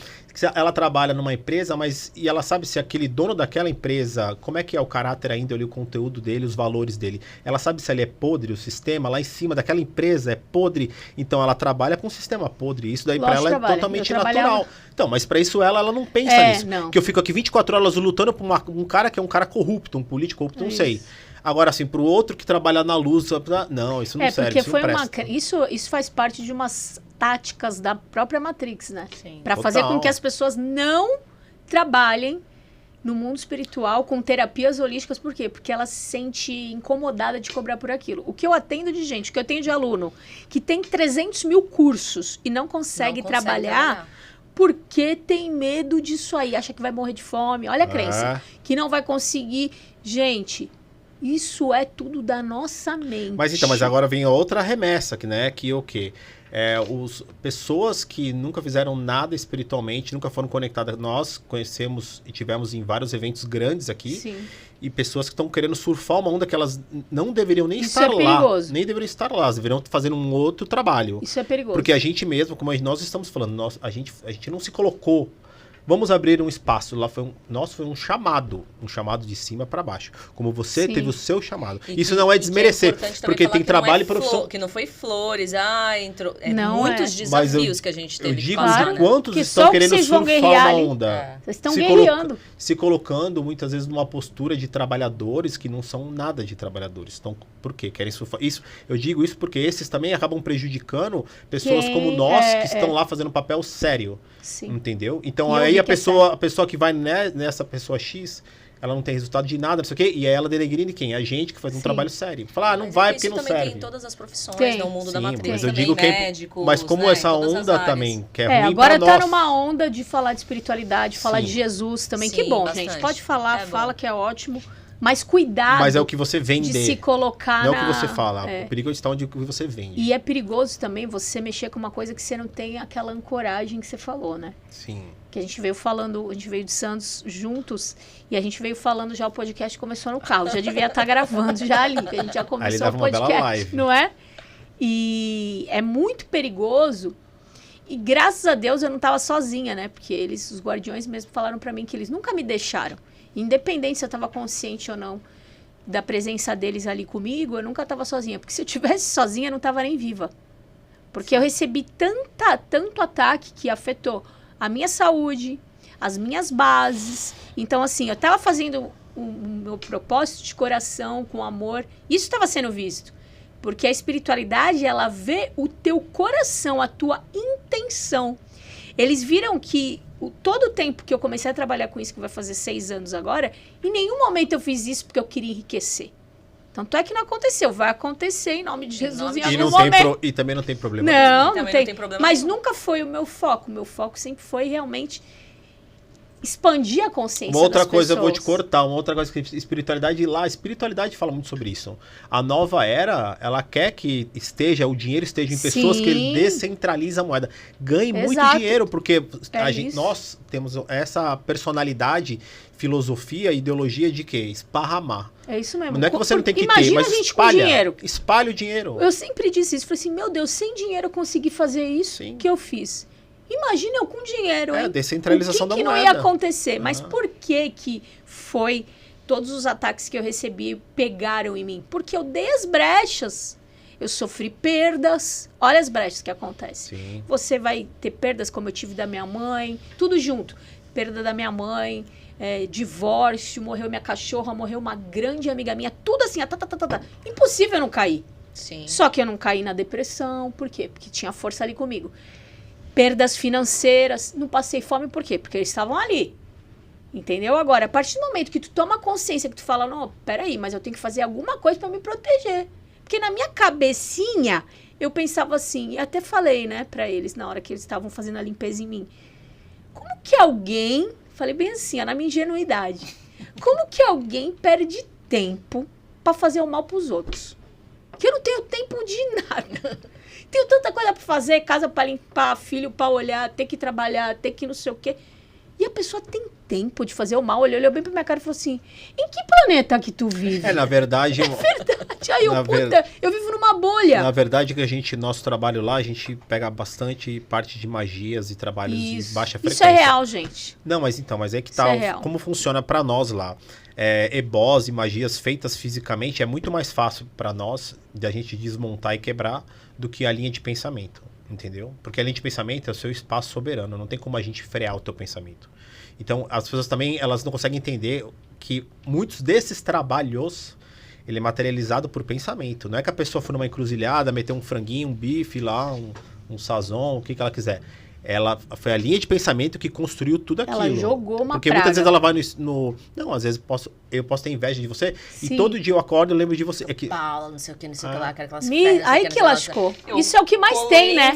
Ela trabalha numa empresa, mas... E ela sabe se aquele dono daquela empresa... Como é que é o caráter ainda, ali, o conteúdo dele, os valores dele. Ela sabe se ele é podre, o sistema lá em cima daquela empresa é podre. Então ela trabalha com um sistema podre. Isso daí pra Lógico, ela é trabalha. totalmente Eu trabalhava- natural. Então, mas pra isso ela não pensa nisso. não. Que eu fico aqui 24 horas lutando por um cara que é um cara corrupto, um político corrupto, não sei. Isso. Agora, assim, pro outro que trabalha na luz, não, isso não serve, porque isso foi não uma... presta. Isso faz parte de umas táticas da própria Matrix, né? Sim. Pra fazer com que as pessoas não trabalhem no mundo espiritual com terapias holísticas. Por quê? Porque ela se sente incomodada de cobrar por aquilo. O que eu atendo de gente, o que eu tenho de aluno, que tem 300 mil cursos e não consegue, trabalhar porque tem medo disso aí. Acha que vai morrer de fome. Olha a crença. Que não vai conseguir. Gente, isso é tudo da nossa mente. Mas agora vem outra remessa, que, né, que o quê? Pessoas que nunca fizeram nada espiritualmente, nunca foram conectadas. Nós conhecemos e tivemos em vários eventos grandes aqui. Sim. E pessoas que estão querendo surfar uma onda que elas não deveriam nem Isso estar é lá. perigoso. Nem deveriam estar lá, elas deveriam fazer um outro trabalho. Isso é perigoso. Porque a gente mesmo, como nós estamos falando, a gente não se colocou. Vamos abrir um espaço. Lá foi um chamado de cima para baixo. Como você Sim. teve o seu chamado. E Isso que- não é e que desmerecer, importante também porque falar tem que não trabalho é e profissão. que não foi flores, entrou. Não muitos é. Mas desafios que a gente teve Eu que digo passar, Claro. de né? quantos Que estão só o que querendo vocês vão surfar guerrear uma ali. onda. Vocês estão Se guerreando. Se colocando muitas vezes numa postura de trabalhadores que não são nada de trabalhadores. Então, por quê? Querem surfar. Isso, eu digo isso porque esses também acabam prejudicando pessoas Quem como nós é- que estão lá fazendo um papel sério. Sim. Entendeu? Então E eu aí vi a que é pessoa que vai nessa pessoa X, ela não tem resultado de nada, não sei o quê, e aí ela denegrindo quem? A gente que faz um Sim. trabalho sério. Falar, não Mas vai isso porque não também serve. tem em todas as profissões, Tem. no mundo da Sim, matriz mas eu também, digo que médicos, mas como né, essa em todas as onda áreas. também, que é ruim Agora pra tá nós. numa onda de falar de espiritualidade, falar Sim. de Jesus também. Sim, Que bom, bastante. gente. Pode falar, É bom. fala que é ótimo. Mas cuidado Mas é o que você de vende. se colocar Não na... é o que você fala. É. O perigo está onde você vende. E é perigoso também você mexer com uma coisa que você não tem aquela ancoragem que você falou, né? Sim. Que a gente veio falando, a gente veio de Santos juntos e a gente veio falando já, o podcast começou no carro. Já devia estar gravando já ali, que a gente já Ali começou dava o uma bela podcast, live. não é? E é muito perigoso. E graças a Deus eu não estava sozinha, né? Porque os guardiões mesmo falaram para mim que eles nunca me deixaram. Independente se eu estava consciente ou não da presença deles ali comigo, eu nunca estava sozinha. Porque se eu tivesse sozinha, eu não estava nem viva. Porque eu recebi tanto ataque que afetou a minha saúde, as minhas bases. Então, assim, eu estava fazendo o meu propósito de coração, com amor. Isso estava sendo visto. Porque a espiritualidade, ela vê o teu coração, a tua intenção. Eles viram que todo o tempo que eu comecei a trabalhar com isso, que vai fazer 6 anos agora, em nenhum momento eu fiz isso porque eu queria enriquecer. Tanto é que não aconteceu. Vai acontecer em nome de Jesus em algum momento. E também não tem problema. Não tem problema. Mas nunca foi o meu foco. O meu foco sempre foi realmente expandir a consciência Uma outra das coisa, pessoas. eu vou te cortar, uma outra coisa que espiritualidade lá, a espiritualidade fala muito sobre isso. A nova era, ela quer que o dinheiro esteja em pessoas que ele descentraliza a moeda. Ganhe muito dinheiro, porque nós temos essa personalidade, filosofia, ideologia de quê? Esparramar. É isso mesmo. Não é que você não tem que Imagina ter, mas a gente com dinheiro. Espalha o dinheiro. Eu sempre disse isso, falei assim, meu Deus, sem dinheiro eu consegui fazer isso que eu fiz. Imagina eu com dinheiro, hein? Descentralização da moeda. O que não ia acontecer? Mas por que foi... Todos os ataques que eu recebi pegaram em mim? Porque eu dei as brechas. Eu sofri perdas. Olha as brechas que acontecem. Sim. Você vai ter perdas como eu tive da minha mãe. Tudo junto. Perda da minha mãe, divórcio, morreu minha cachorra, morreu uma grande amiga minha. Tudo assim, impossível eu não cair. Sim. Só que eu não caí na depressão. Por quê? Porque tinha força ali comigo. Perdas financeiras, não passei fome, por quê? Porque eles estavam ali, entendeu? Agora, a partir do momento que tu toma consciência, que tu fala, não, peraí, mas eu tenho que fazer alguma coisa para me proteger. Porque na minha cabecinha, eu pensava assim, e até falei, né, para eles, na hora que eles estavam fazendo a limpeza em mim, como que alguém, falei bem assim, na minha ingenuidade, como que alguém perde tempo para fazer o mal pros outros? Que eu não tenho tempo de nada. Tenho tanta coisa pra fazer, casa pra limpar, filho pra olhar, ter que trabalhar, ter que não sei o quê. E a pessoa tem tempo de fazer o mal. Olhou bem pra minha cara e falou assim, em que planeta que tu vive? Na verdade... É verdade. Aí eu vivo numa bolha. Na verdade, nosso trabalho lá, a gente pega bastante parte de magias e trabalhos de baixa frequência. Isso é real, gente. Não, mas é que tá... Como funciona pra nós lá. Ebós e magias feitas fisicamente é muito mais fácil pra nós de a gente desmontar e quebrar do que a linha de pensamento, entendeu? Porque a linha de pensamento é o seu espaço soberano, não tem como a gente frear o teu pensamento. Então, as pessoas também, elas não conseguem entender que muitos desses trabalhos, ele é materializado por pensamento. Não é que a pessoa for numa encruzilhada, meter um franguinho, um bife lá, um sazon, o que ela quiser. Foi a linha de pensamento que construiu tudo aquilo. Ela jogou uma Porque praga. muitas vezes ela vai Não, às vezes eu posso ter inveja de você. Sim. E todo dia eu acordo e lembro de você. Paula, não sei o que lá, quero que ela se aí que lascou. Isso é o que mais tem, né?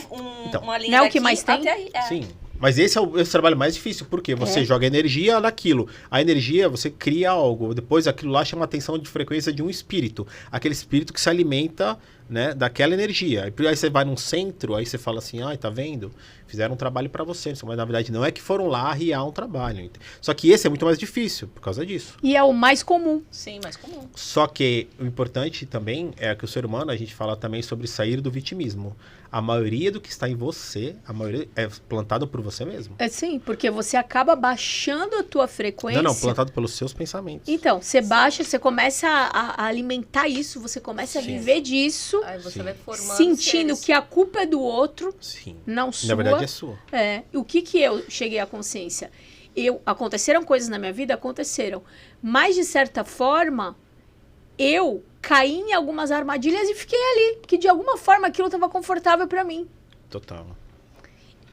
Uma linha não é o que mais tem? Sim. Mas esse é o trabalho mais difícil, porque você joga energia naquilo. A energia, você cria algo. Depois aquilo lá chama a atenção de frequência de um espírito. Aquele espírito que se alimenta, né, daquela energia. Aí você vai num centro, aí você fala assim, tá vendo? Fizeram um trabalho para você. Mas na verdade não é que foram lá arriar um trabalho. Só que esse é muito mais difícil por causa disso. E é o mais comum. Sim, mais comum. Só que o importante também é que o ser humano, a gente fala também sobre sair do vitimismo. A maioria do que está em você, a maioria é plantado por você mesmo. Sim, porque você acaba baixando a tua frequência. Não, plantado pelos seus pensamentos. Então, você baixa, você começa a alimentar isso, você começa a viver disso. Aí você vai formando sentindo que a culpa é do outro, não sua. Na verdade é sua. O que eu cheguei à consciência? Aconteceram coisas na minha vida? Aconteceram. Mas, de certa forma, eu caí em algumas armadilhas e fiquei ali. Porque, de alguma forma, aquilo estava confortável para mim. Total.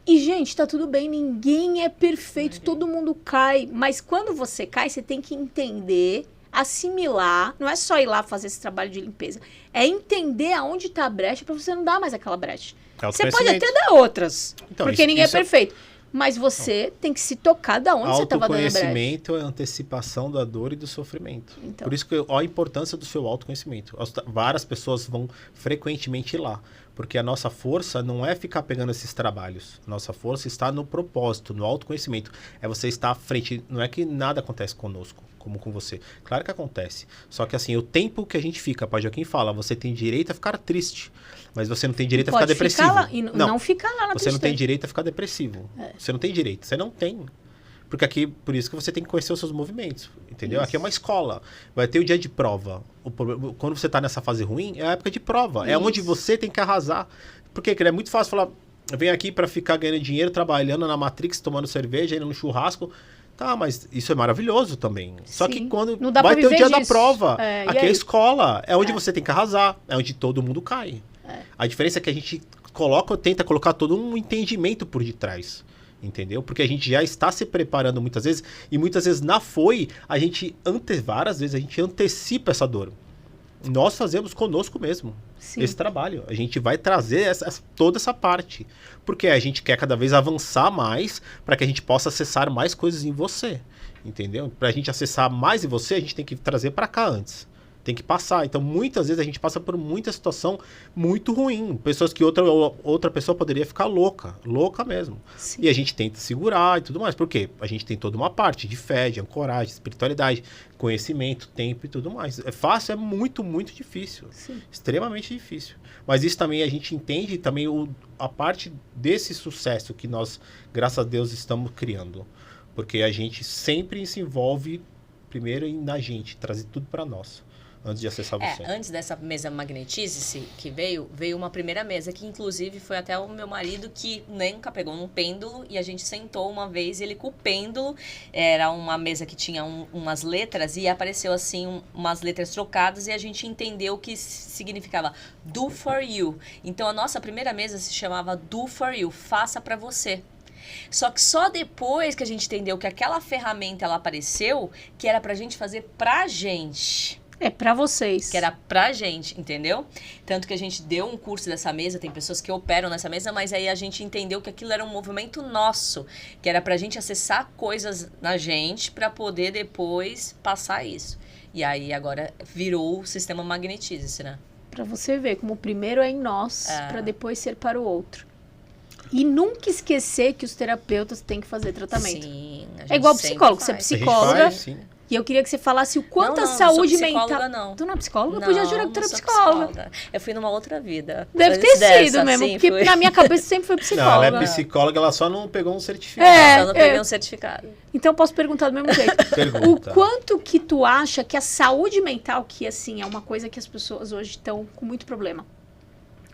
E, gente, tá tudo bem. Ninguém é perfeito. Todo mundo cai. Mas quando você cai, você tem que entender, assimilar. Não é só ir lá fazer esse trabalho de limpeza. É entender aonde tá a brecha para você não dar mais aquela brecha. Você pode até dar outras. Então, porque ninguém é perfeito. Mas você tem que se tocar da onde você estava dando brecha. Autoconhecimento é a antecipação da dor e do sofrimento. Então. Por isso que a importância do seu autoconhecimento. Várias pessoas vão frequentemente lá. Porque a nossa força não é ficar pegando esses trabalhos. Nossa força está no propósito, no autoconhecimento. É você estar à frente. Não é que nada acontece conosco, como com você. Claro que acontece. Só que assim, o tempo que a gente fica, Pai Joaquim fala, você tem direito a ficar triste. Mas você não tem direito a ficar depressivo. Ficar lá, e não ficar lá na Você não tem direito a ficar depressivo. Você não tem direito. Você não tem. Porque aqui, por isso que você tem que conhecer os seus movimentos. Entendeu? Isso. Aqui é uma escola. Vai ter o dia de prova. Quando você está nessa fase ruim, é a época de prova. Isso. É onde você tem que arrasar. Porque é muito fácil falar, eu venho aqui para ficar ganhando dinheiro, trabalhando na Matrix, tomando cerveja, indo no churrasco. Tá, mas isso é maravilhoso também. Só que Sim. quando Não dá vai pra ter o viver dia da disso. prova, É, e aqui é a aí? escola, é onde você tem que arrasar, é onde todo mundo cai. A diferença é que a gente tenta colocar todo um entendimento por detrás. Entendeu? Porque a gente já está se preparando muitas vezes, e muitas vezes várias vezes a gente antecipa essa dor. Nós fazemos conosco mesmo esse trabalho. A gente vai trazer toda essa parte. Porque a gente quer cada vez avançar mais para que a gente possa acessar mais coisas em você. Entendeu? Para a gente acessar mais em você, a gente tem que trazer para cá antes. Tem que passar. Então, muitas vezes a gente passa por muita situação muito ruim. Pessoas que outra pessoa poderia ficar louca. Louca mesmo. Sim. E a gente tenta segurar e tudo mais. Por quê? A gente tem toda uma parte de fé, de ancoragem, espiritualidade, conhecimento, tempo e tudo mais. É fácil, é muito, muito difícil. Sim. Extremamente difícil. Mas isso também a gente entende também a parte desse sucesso que nós, graças a Deus, estamos criando. Porque a gente sempre se envolve primeiro na gente, trazer tudo para nós. Antes de acessar você. Antes dessa mesa Magnetize-se que veio uma primeira mesa que inclusive foi até o meu marido que nunca pegou um pêndulo e a gente sentou uma vez e ele com o pêndulo, era uma mesa que tinha umas letras e apareceu assim umas letras trocadas e a gente entendeu o que significava do for you. Então a nossa primeira mesa se chamava do for you, faça pra você. Só que só depois que a gente entendeu que aquela ferramenta ela apareceu, que era pra gente fazer pra gente. É pra vocês. Que era pra gente, entendeu? Tanto que a gente deu um curso dessa mesa, tem pessoas que operam nessa mesa, mas aí a gente entendeu que aquilo era um movimento nosso, que era pra gente acessar coisas na gente pra poder depois passar isso. E aí agora virou o sistema Magnetize-se, né? Pra você ver como o primeiro é em nós, pra depois ser para o outro. E nunca esquecer que os terapeutas têm que fazer tratamento. Sim, a gente É igual sempre psicólogo, você é faz. psicóloga. A gente faz, sim. E eu queria que você falasse o quanto Não, a saúde não sou psicóloga, mental. não. Tu não é psicóloga? Eu Não, podia jurar que tu não era sou psicóloga. psicóloga. Eu fui numa outra vida. Deve Antes ter sido dessa, mesmo, sim, porque fui. na minha cabeça sempre foi Não, psicóloga. ela é psicóloga, ela só não pegou um certificado. Eu não peguei um certificado. Então eu posso perguntar do mesmo jeito. Pergunta. O quanto que tu acha que a saúde mental, que assim, é uma coisa que as pessoas hoje estão com muito problema.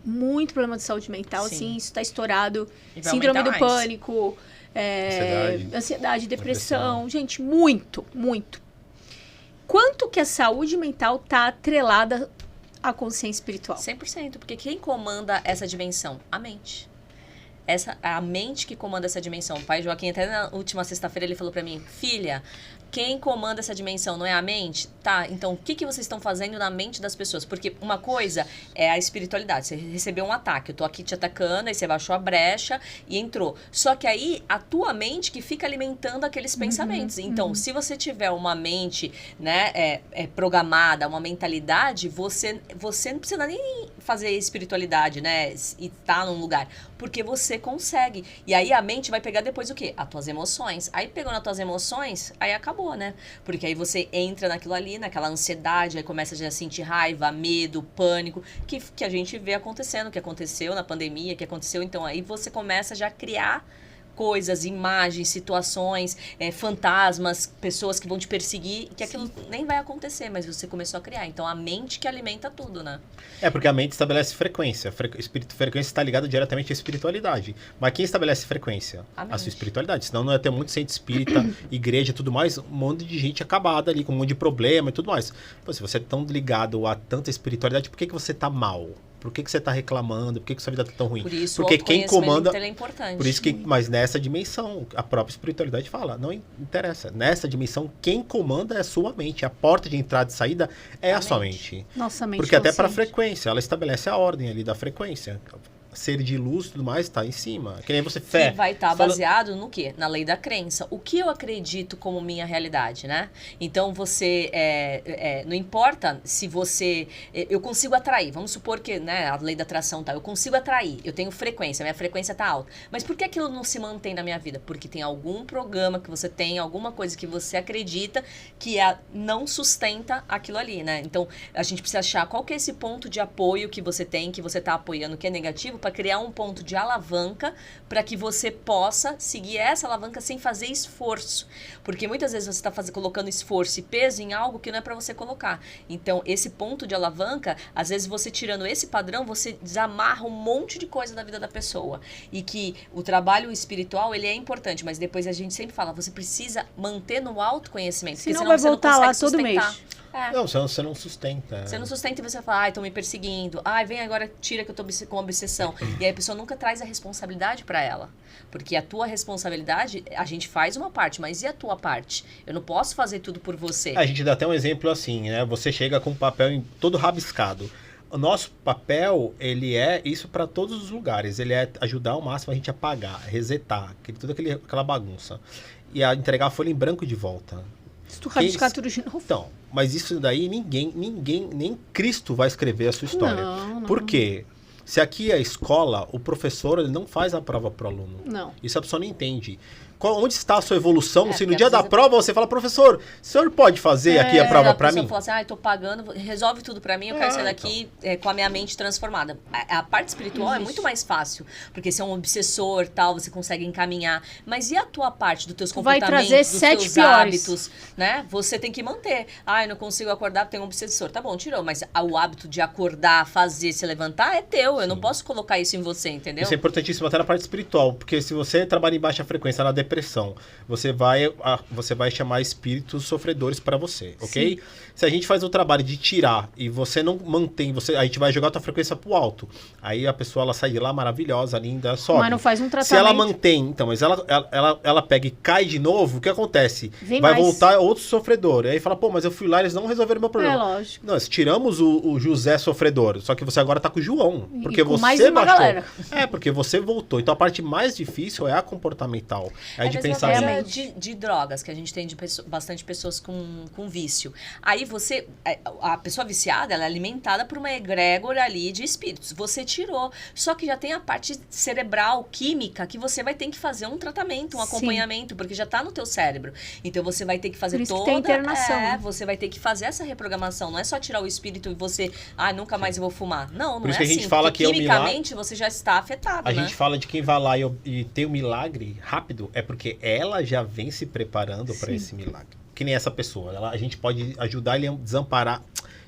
Muito problema de saúde mental, Sim. assim, isso tá estourado. E vai Síndrome do aumentar mais. pânico, ansiedade, depressão. Depressão. Gente, muito, muito. Quanto que a saúde mental tá atrelada à consciência espiritual? 100%, porque quem comanda essa dimensão? A mente. A mente que comanda essa dimensão. O pai Joaquim, até na última sexta-feira, ele falou pra mim, filha, quem comanda essa dimensão não é a mente? Tá, então o que vocês estão fazendo na mente das pessoas? Porque uma coisa é a espiritualidade. Você recebeu um ataque, eu tô aqui te atacando, aí você baixou a brecha e entrou. Só que aí a tua mente que fica alimentando aqueles pensamentos. Então, se você tiver uma mente, né, programada, uma mentalidade, você não precisa nem fazer espiritualidade, né, e tá num lugar. Porque você consegue. E aí a mente vai pegar depois o quê? As tuas emoções. Aí pegou nas tuas emoções, aí acabou, né? Porque aí você entra naquilo ali, naquela ansiedade, aí começa já a sentir raiva, medo, pânico, que a gente vê acontecendo, que aconteceu na pandemia, que aconteceu. Então aí você começa já a criar coisas, imagens, situações, fantasmas, pessoas que vão te perseguir, que aquilo nem vai acontecer, mas você começou a criar. Então a mente que alimenta tudo, né? É, porque a mente estabelece frequência. Frequência está ligada diretamente à espiritualidade. Mas quem estabelece frequência? A sua espiritualidade. Senão não ia ter muito centro espírita, igreja e tudo mais, um monte de gente acabada ali, com um monte de problema e tudo mais. Pô, se você é tão ligado a tanta espiritualidade, por que você tá mal? Por que você está reclamando? Por que sua vida está tão ruim? Por isso porque o quem comanda é importante. Por isso que, mas nessa dimensão, a própria espiritualidade fala, não interessa. Nessa dimensão, quem comanda é a sua mente. A porta de entrada e saída é a sua mente. Nossa mente. Porque até para a consciente. frequência, ela estabelece a ordem ali da frequência. Ser de luz e tudo mais está em cima. Que nem você fé. Que vai estar baseado no quê? Na lei da crença. O que eu acredito como minha realidade, né? Então você, não importa se você, eu consigo atrair, vamos supor que, né, a lei da atração tá, eu consigo atrair, eu tenho frequência, minha frequência tá alta. Mas por que aquilo não se mantém na minha vida? Porque tem algum programa que você tem, alguma coisa que você acredita que não sustenta aquilo ali, né? Então a gente precisa achar qual que é esse ponto de apoio que você tem, que você tá apoiando, que é negativo, exemplo, para criar um ponto de alavanca para que você possa seguir essa alavanca sem fazer esforço. Porque muitas vezes você está colocando esforço e peso em algo que não é para você colocar. Então, esse ponto de alavanca, às vezes você tirando esse padrão, você desamarra um monte de coisa da vida da pessoa. E que o trabalho espiritual, ele é importante, mas depois a gente sempre fala, você precisa manter no autoconhecimento. Senão vai voltar lá todo mês. Não, você não sustenta. Você não sustenta e você fala, ai, estão me perseguindo. Ai, vem agora, tira que eu tô com obsessão. E aí a pessoa nunca traz a responsabilidade para ela. Porque a tua responsabilidade, a gente faz uma parte, mas e a tua parte? Eu não posso fazer tudo por você. A gente dá até um exemplo assim, né? Você chega com o papel todo rabiscado. O nosso papel, ele é isso para todos os lugares. Ele é ajudar ao máximo a gente a apagar, resetar, toda aquela bagunça. E a entregar a folha em branco de volta. Se tu rabiscar tudo de novo. Então, mas isso daí ninguém, nem Cristo vai escrever a sua história. Não. Por quê? Se aqui é a escola, o professor ele não faz a prova para o aluno. Não. Isso a pessoa não entende. Onde está a sua evolução? Se no dia da vezes prova você fala, professor, o senhor pode fazer aqui a prova para mim? A pessoa fala assim, tô pagando, resolve tudo para mim, eu quero sair daqui com a minha mente transformada. A parte espiritual é muito mais fácil, porque você é um obsessor, tal, você consegue encaminhar. Mas e a tua parte dos teus comportamentos, vai trazer dos 7 teus piores hábitos, né? Você tem que manter. Ah, eu não consigo acordar porque tenho um obsessor. Tá bom, tirou, mas o hábito de acordar, fazer, se levantar é teu. Eu não posso colocar isso em você, entendeu? Isso é importantíssimo até na parte espiritual, porque se você trabalha em baixa frequência na depressão, você vai chamar espíritos sofredores para você, ok? Sim. Se a gente faz o trabalho de tirar e você não mantém, a gente vai jogar a tua frequência pro alto. Aí a pessoa ela sai de lá maravilhosa, linda, sobe. Mas não faz um tratamento. Se ela mantém, então, mas ela pega e cai de novo, o que acontece? Vai mais voltar outro sofredor. E aí fala, pô, mas eu fui lá e eles não resolveram o meu problema. É lógico. Nós tiramos o José sofredor, só que você agora tá com o João. Porque com você mais uma baixou. galera. Porque você voltou. Então a parte mais difícil é a comportamental. É de pensar de drogas, que a gente tem bastante pessoas com vício. Aí a pessoa viciada, ela é alimentada por uma egrégora ali de espíritos. Você tirou. Só que já tem a parte cerebral, química, que você vai ter que fazer um tratamento, um acompanhamento, porque já tá no teu cérebro. Então você vai ter que fazer toda... que tem internação. Você vai ter que fazer essa reprogramação. Não é só tirar o espírito e você, nunca mais eu vou fumar. Não por é isso que assim. a gente fala que quimicamente você já está afetado, A gente fala de quem vai lá e tem o milagre rápido, é porque ela já vem se preparando para esse milagre. Que nem essa pessoa. A gente pode ajudar ele a desamparar,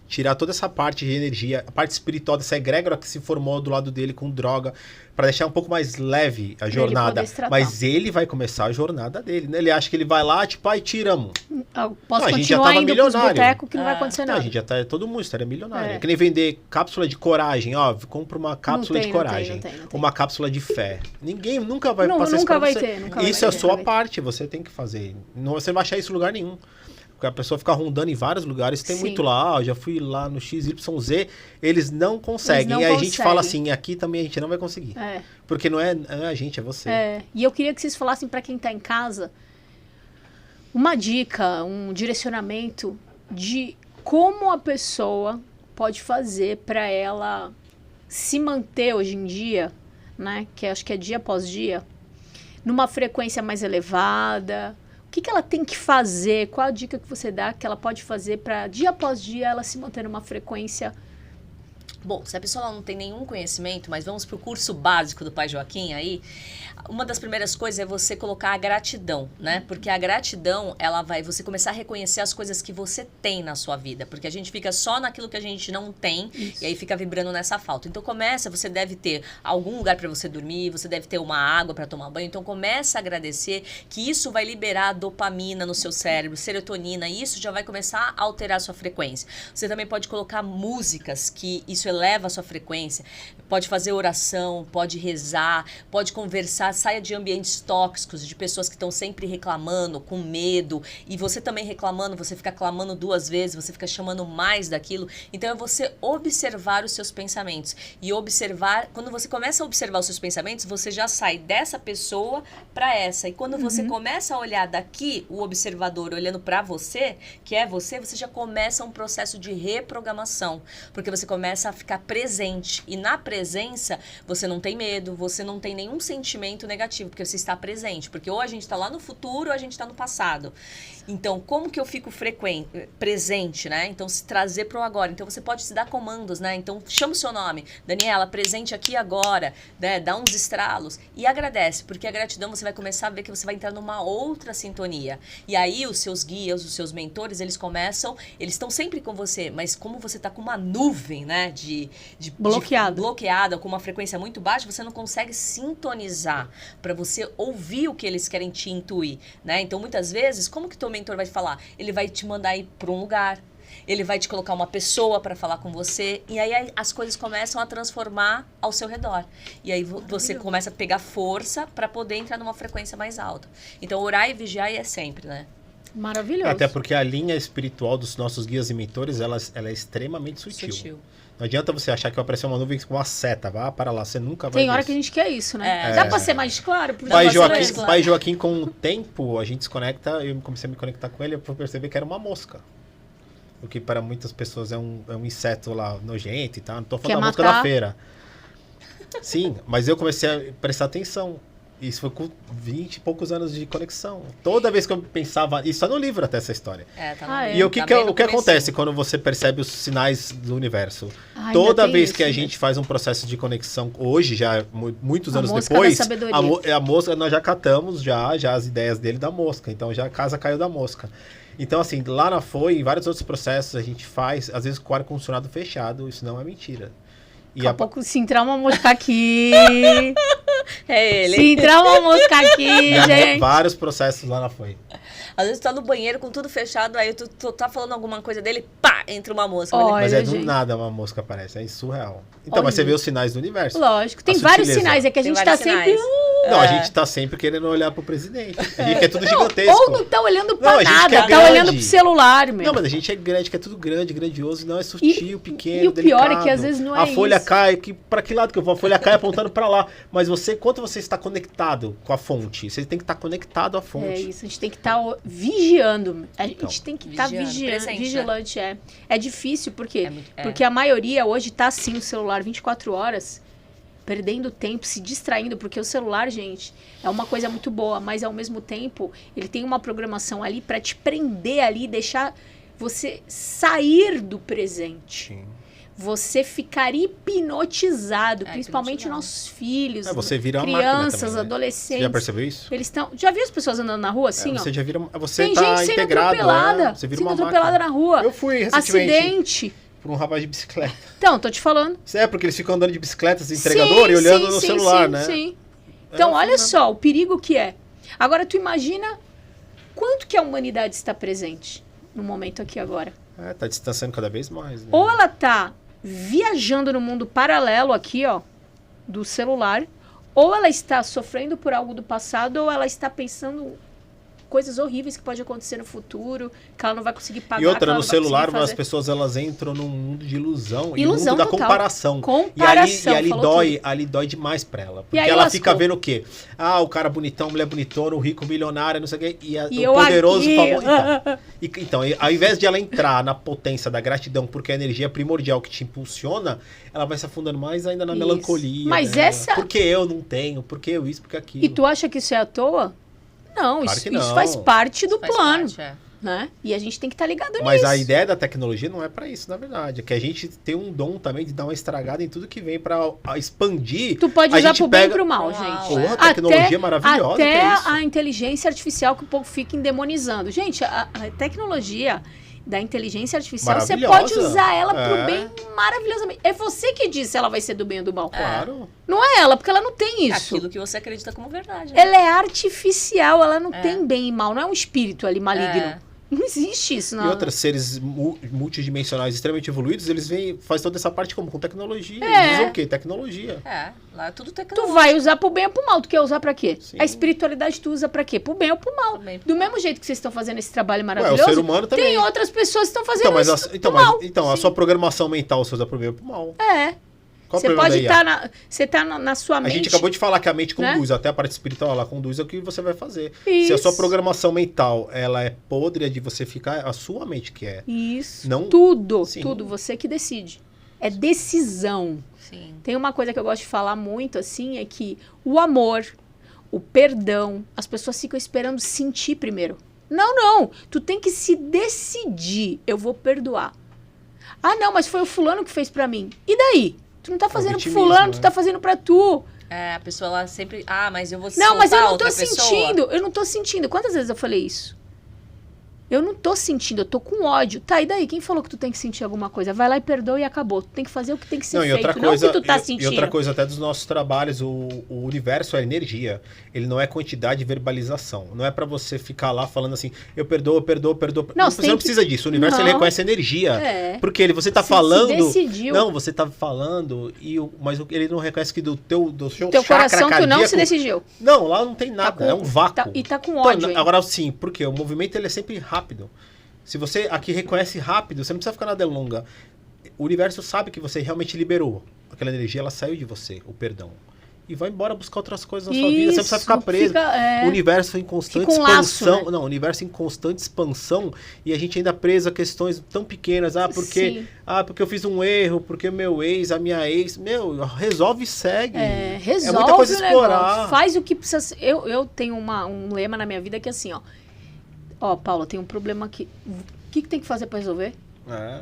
tirar toda essa parte de energia, a parte espiritual dessa egrégora que se formou do lado dele com droga, para deixar um pouco mais leve a jornada. Mas ele vai começar a jornada dele, né? Ele acha que ele vai lá, tipo, tiramos. Posso continuar indo pros botecos que não vai acontecer nada. A gente já tá, todo mundo estaria milionário. É que nem vender cápsula de coragem, compra uma cápsula de coragem, não tem. Uma cápsula de fé. Ninguém nunca vai passar isso pra você. Isso é a sua parte, você tem que fazer. Você não vai achar isso em lugar nenhum. Porque a pessoa fica rondando em vários lugares, tem muito lá, já fui lá no XYZ, eles não conseguem. E aí a gente fala assim, aqui também a gente não vai conseguir. Porque não é a gente, é você. E eu queria que vocês falassem para quem está em casa uma dica, um direcionamento de como a pessoa pode fazer para ela se manter hoje em dia, né? Que acho que é dia após dia, numa frequência mais elevada. O que ela tem que fazer? Qual a dica que você dá que ela pode fazer para dia após dia ela se manter numa frequência? Bom, se a pessoa não tem nenhum conhecimento, mas vamos para o curso básico do Pai Joaquim aí, uma das primeiras coisas é você colocar a gratidão, né? Porque a gratidão, ela vai você começar a reconhecer as coisas que você tem na sua vida, porque a gente fica só naquilo que a gente não tem. Isso. E aí fica vibrando nessa falta. Então você deve ter algum lugar para você dormir, você deve ter uma água para tomar banho, então começa a agradecer que isso vai liberar dopamina no seu cérebro, serotonina, e isso já vai começar a alterar a sua frequência. Você também pode colocar músicas que isso eleva a sua frequência, pode fazer oração, pode rezar, pode conversar, saia de ambientes tóxicos, de pessoas que estão sempre reclamando, com medo, e você também reclamando, você fica clamando 2 vezes, você fica chamando mais daquilo. Então é você observar os seus pensamentos e observar, quando você começa a observar os seus pensamentos, você já sai dessa pessoa para essa, e quando você começa a olhar daqui, o observador olhando para você, que é você já começa um processo de reprogramação, porque você começa a ficar presente. E na presença, você não tem medo, você não tem nenhum sentimento negativo, porque você está presente. Porque ou a gente está lá no futuro ou a gente está no passado. Então, como que eu fico presente, né? Então, se trazer para o agora. Então, você pode se dar comandos, né? Então, chama o seu nome. Daniela, presente aqui agora, né? Dá uns estralos e agradece, porque a gratidão você vai começar a ver que você vai entrar numa outra sintonia. E aí, os seus guias, os seus mentores, eles estão sempre com você, mas como você está com uma nuvem, né? Bloqueada, com uma frequência muito baixa, você não consegue sintonizar para você ouvir o que eles querem te intuir, né? Então, muitas vezes, como que teu mentor vai te falar? Ele vai te mandar ir para um lugar, ele vai te colocar uma pessoa para falar com você, e aí as coisas começam a transformar ao seu redor. E aí você começa a pegar força para poder entrar numa frequência mais alta. Então, orar e vigiar é sempre, né? Maravilhoso. Até porque a linha espiritual dos nossos guias e mentores, ela é extremamente sutil. Não adianta você achar que vai aparecer uma nuvem com uma seta. Vá para lá, você nunca vai Tem hora ver que a gente quer isso, né? É. Dá pra ser mais claro? Pai Joaquim, com o tempo, a gente se conecta, eu comecei a me conectar com ele, eu percebi que era uma mosca. O que para muitas pessoas é um inseto lá nojento e tal. Não tô falando da mosca da feira. Sim, mas eu comecei a prestar atenção. Isso foi com 20 e poucos anos de conexão. Toda vez que eu pensava... Isso tá no livro até essa história. E o que acontece quando você percebe os sinais do universo? Toda vez que a gente faz um processo de conexão, hoje, já muitos anos depois, a mosca, nós já catamos já as ideias dele da mosca. Então, já a casa caiu da mosca. Então, assim, lá na FOI, em vários outros processos, a gente faz, às vezes, com o ar-condicionado fechado. Isso não é mentira. Daqui a pouco, se entrar uma mosca aqui... É ele. Se entrar uma mosca aqui, gente... Vários processos lá na FOI. Às vezes tu tá no banheiro com tudo fechado, aí tu tá falando alguma coisa dele, pá, entra uma mosca. Mas do nada uma mosca aparece, é surreal. Então, mas você vê os sinais do universo. Lógico, tem vários sinais, é que a gente tá sempre... Não, a gente tá sempre querendo olhar pro presidente. A gente quer tudo gigantesco. Ou não tá olhando pra nada, tá olhando pro celular, meu. Não, mas a gente é grande, quer tudo grande, grandioso, não é sutil, pequeno, e o pior delicado. É que às vezes não é isso. A folha cai, pra que lado que eu vou? A folha cai apontando pra lá. Mas quanto você está conectado com a fonte? Você tem que estar conectado à fonte. É isso, a gente tem que estar vigiando. A gente tem que estar vigilante. Né? É difícil, porque a maioria hoje tá assim no celular 24 horas, perdendo tempo, se distraindo, porque o celular, gente, é uma coisa muito boa, mas ao mesmo tempo, ele tem uma programação ali para te prender ali, deixar você sair do presente. Sim. Você ficar hipnotizado, principalmente nossos filhos, você vira crianças, também, né? adolescentes. Você já percebeu isso? Eles estão. Já viu as pessoas andando na rua assim, você ó? já vira. Você tem tá gente integrado, sendo atropelada, você vira sendo uma atropelada máquina. na rua. Eu fui recentemente. Acidente. Por um rapaz de bicicleta. Então, tô te falando. É, porque eles ficam andando de bicicleta, entregador, e olhando no celular, né? Sim. Então, olha só o perigo que é. Agora, tu imagina quanto que a humanidade está presente no momento aqui agora. Tá distanciando cada vez mais. Né? Ou ela tá viajando no mundo paralelo aqui, ó, do celular, ou ela está sofrendo por algo do passado, ou ela está pensando coisas horríveis que pode acontecer no futuro, que ela não vai conseguir pagar. E outra, no celular, as pessoas elas entram num mundo de ilusão e no mundo da total. comparação. Comparação. E ali dói demais pra ela. Porque ela fica vendo o quê? O cara bonitão, mulher bonitona, o rico milionário, não sei o quê. E o poderoso famoso. Então, ao invés de ela entrar na potência da gratidão, porque a energia primordial que te impulsiona, ela vai se afundando mais ainda na melancolia. Mas né? essa... Porque eu não tenho, porque eu isso, porque aquilo. E tu acha que isso é à toa? Não, claro isso faz parte do plano. Né? E a gente tem que estar ligado nisso. Mas a ideia da tecnologia não é para isso, na verdade. É que a gente tem um dom também de dar uma estragada em tudo que vem para expandir. Tu pode usar pro bem e pro mal, gente. Porra, a tecnologia é maravilhosa. Até a inteligência artificial que o povo fica endemonizando. Gente, a tecnologia da inteligência artificial, você pode usar ela pro bem maravilhosamente. É você que diz se ela vai ser do bem ou do mal. Claro. Não é ela, porque ela não tem isso. Aquilo que você acredita como verdade. Né? Ela é artificial, ela não tem bem e mal. Não é um espírito ali maligno. Não existe isso. Não. E outros seres multidimensionais extremamente evoluídos, eles fazem toda essa parte como com tecnologia. É. Eles usam o quê? Tecnologia. Lá é tudo tecnologia. Tu vai usar pro bem ou pro mal. Tu quer usar pra quê? Sim. A espiritualidade tu usa pra quê? Pro bem ou pro mal. Do mesmo jeito que vocês estão fazendo esse trabalho maravilhoso, o ser humano também. Tem outras pessoas que estão fazendo isso pro mal. Então, a sua programação mental você usa pro bem ou pro mal. Você pode estar você tá na sua mente. A gente acabou de falar que a mente conduz, até a parte espiritual, ela conduz o que você vai fazer. Isso. Se a sua programação mental ela é podre, é de você ficar, a sua mente que é. Isso. Não... Tudo, você que decide. É decisão. Sim. Tem uma coisa que eu gosto de falar muito, assim, é que o amor, o perdão, as pessoas ficam esperando sentir primeiro. Não. Tu tem que se decidir. Eu vou perdoar. Ah, não, mas foi o fulano que fez pra mim. E daí? Tu não tá fazendo pro fulano, tu tá fazendo pra tu. A pessoa, ela sempre... mas eu vou Não, mas eu não tô outra sentindo. Eu não tô sentindo. Quantas vezes eu falei isso? Eu não tô sentindo, eu tô com ódio. Tá, e daí? Quem falou que tu tem que sentir alguma coisa? Vai lá e perdoa e acabou. Tu tem que fazer o que tem que ser feito, não o que tu tá sentindo. E outra coisa até dos nossos trabalhos, o universo é energia. Ele não é quantidade de verbalização. Não é pra você ficar lá falando assim, eu perdoo. Não, você não precisa disso. O universo ele reconhece energia. Porque você tá falando... decidiu. Não, você tá falando, mas ele não reconhece que do seu teu coração cardíaco, tu não se decidiu. Não, lá não tem nada, é um vácuo. E tá com ódio. Então, agora sim, porque o movimento ele é sempre rápido. Se você aqui reconhece rápido, você não precisa ficar na delonga. O universo sabe que você realmente liberou. Aquela energia, ela saiu de você, o perdão. E vai embora buscar outras coisas na sua vida. Você não precisa ficar preso. O universo em constante expansão. Laço, né? Não, o universo em constante expansão. E a gente ainda preso a questões tão pequenas. Porque eu fiz um erro, porque meu ex, a minha ex. Resolve e segue. Resolve. É muita coisa a explorar. Faz o que precisa. Eu tenho um lema na minha vida que é assim, ó, Paula, tem um problema aqui. O que tem que fazer para resolver?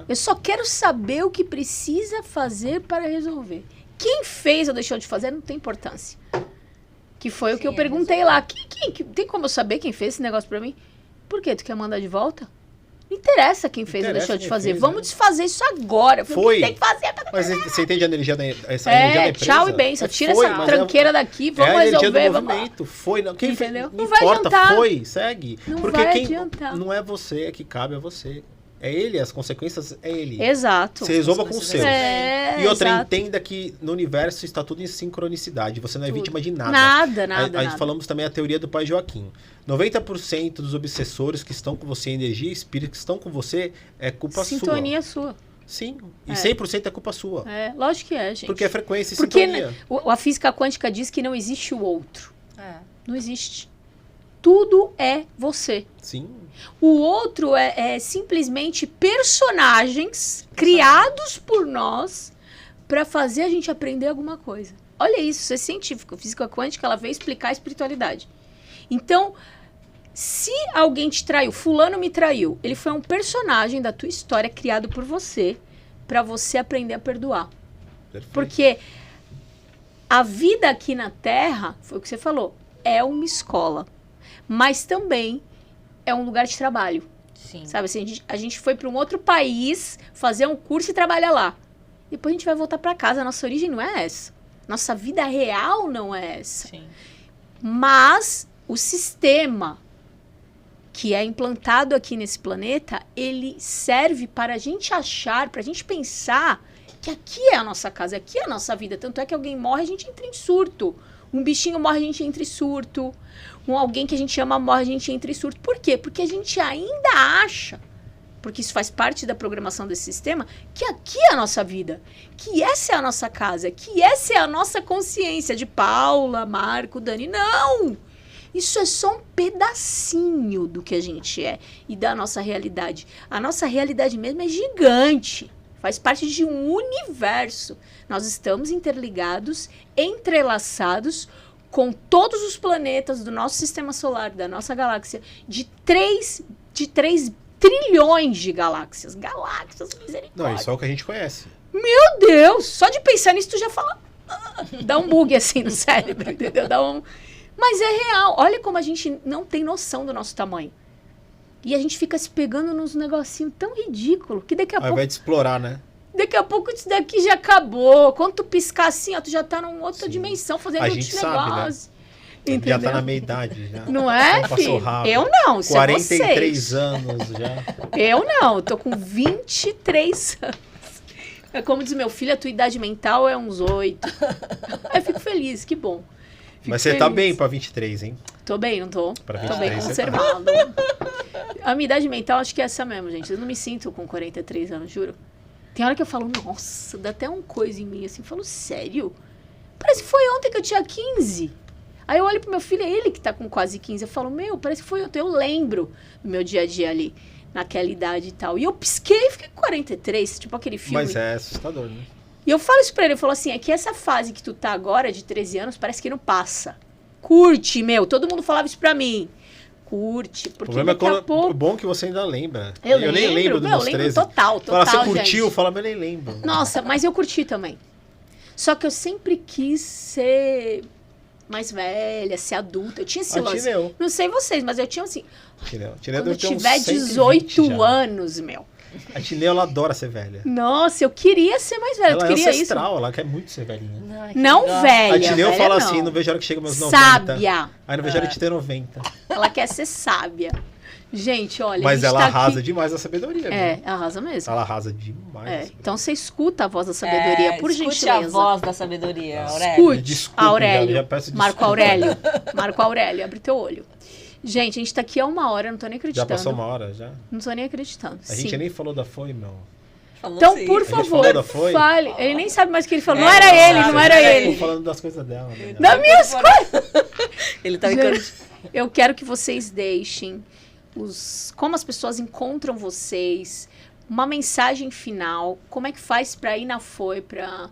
Eu só quero saber o que precisa fazer para resolver. Quem fez ou deixou de fazer não tem importância. Que foi o que eu perguntei lá. Tem como eu saber quem fez esse negócio para mim? Por quê? Tu quer mandar de volta? Não interessa quem fez ou deixou de fazer. Vamos desfazer isso agora. Foi. O que tem que fazer? Mas você entende a energia da empresa? Tchau e benção. Tira essa tranqueira daqui, vamos resolver. É do movimento. Foi. Quem entendeu? Não vai adiantar. Foi, segue. Não porque vai quem adiantar. Não é você, é que cabe a você. É ele, as consequências é ele. Exato. Você resolva com o seu. E outra, exato. Entenda que no universo está tudo em sincronicidade. Você não é vítima de nada. Nada. Falamos também a teoria do pai Joaquim. 90% dos obsessores que estão com você, energia e espírito que estão com você, é culpa Sintonia sua. Sim. E 100% é culpa sua. Lógico que é, gente. Porque é frequência e sintonia. Porque a física quântica diz que não existe o outro. Não existe. Tudo é você. Sim. O outro é simplesmente personagens criados por nós para fazer a gente aprender alguma coisa. Olha isso é científico. A física quântica, ela veio explicar a espiritualidade. Então, se alguém te traiu, fulano me traiu, ele foi um personagem da tua história criado por você para você aprender a perdoar. Perfeito. Porque a vida aqui na Terra, foi o que você falou, é uma escola. Mas também é um lugar de trabalho. Sim. Sabe assim, a gente foi para um outro país fazer um curso e trabalhar lá. Depois a gente vai voltar para casa. A nossa origem não é essa. Nossa vida real não é essa. Sim. Mas o sistema que é implantado aqui nesse planeta, ele serve para a gente achar, para a gente pensar que aqui é a nossa casa, aqui é a nossa vida. Tanto é que alguém morre, a gente entra em surto. Um bichinho morre, a gente entra em surto. Alguém que a gente ama morre, a gente entra em surto. Por quê? Porque a gente ainda acha, porque isso faz parte da programação desse sistema, que aqui é a nossa vida, que essa é a nossa casa, que essa é a nossa consciência de Paula, Marco, Dani. Não! Isso é só um pedacinho do que a gente é e da nossa realidade. A nossa realidade mesmo é gigante. Faz parte de um universo. Nós estamos interligados, entrelaçados com todos os planetas do nosso sistema solar, da nossa galáxia, de 3 trilhões de galáxias. Galáxias, misericórdia. Não, isso é o que a gente conhece. Meu Deus! Só de pensar nisso, tu já fala... Dá um bug assim no cérebro, entendeu? Mas é real. Olha como a gente não tem noção do nosso tamanho. E a gente fica se pegando nos negocinhos tão ridículos que daqui a pouco... Ao invés de explorar, né? Daqui a pouco isso daqui já acabou. Quando tu piscar assim, ó, tu já tá numa outra dimensão fazendo outros negócios. Né? Já tá na meia idade. Já. Não é, filho? Eu não, se 43 anos já. Eu não, tô com 23 anos. É como diz meu filho, a tua idade mental é uns 8. Eu fico feliz, que bom. Mas você tá bem pra 23, hein? Tô bem, não tô? Pra 23, tô bem conservado. A minha idade mental acho que é essa mesmo, gente. Eu não me sinto com 43 anos, juro. Tem hora que eu falo, nossa, dá até uma coisa em mim, assim. Eu falo, sério? Parece que foi ontem que eu tinha 15. Aí eu olho pro meu filho, é ele que tá com quase 15. Eu falo, parece que foi ontem. Eu lembro do meu dia a dia ali. naquela idade e tal. E eu pisquei e fiquei com 43, tipo aquele filme. Mas é assustador, né? E eu falo isso pra ele, eu falo assim, é que essa fase que tu tá agora, de 13 anos, parece que não passa. Curte, meu. Todo mundo falava isso pra mim. Curte, O porque problema é daqui a quando, pouco... o bom é que você ainda lembra. Eu nem lembro dos meus lembro 13. total, Fala, você gente. curtiu? Fala, mas eu nem lembro. Nossa, mas eu curti também. Só que eu sempre quis ser mais velha, ser adulta. Eu tinha esse lance. Tineu. Não sei vocês, mas eu tinha assim... Tineu Quando deve eu ter uns tiver 120 18 já. anos, meu. A Tineu, ela adora ser velha. Nossa, eu queria ser mais velha. Ela Tu é queria ancestral, ela quer muito ser velhinha. Ai, que Não legal. velha. A Tineu velha fala não. assim, não vejo a hora que chega meus 90. Sábia. Aí não vejo a hora de ter 90. Ela quer ser sábia. Gente, olha. Mas a gente ela tá arrasa aqui... demais a sabedoria. É, viu? arrasa mesmo. Ela arrasa demais. É, então você escuta a voz da sabedoria, por escute gentileza. a voz da sabedoria, Aurélio. Escute, Desculpe, Aurélio. já peço Marco desculpa. Aurélio. Marco Aurélio, abre teu olho. Gente, a gente tá aqui há 1 hora, não tô nem Já acreditando. passou 1 hora, já? Não tô nem acreditando. A gente nem falou da Foi, meu. Falou Então, sim. por gente favor, falou da Foi? fale. Ele nem sabe mais o que ele falou. É, Não era não ele, sabe. não era Eu ele. tô falando das coisas dela. Né? Das minhas coisas. Ele tá Gente, eu quero que vocês deixem como as pessoas encontram vocês, uma mensagem final, como é que faz pra ir na Foi, pra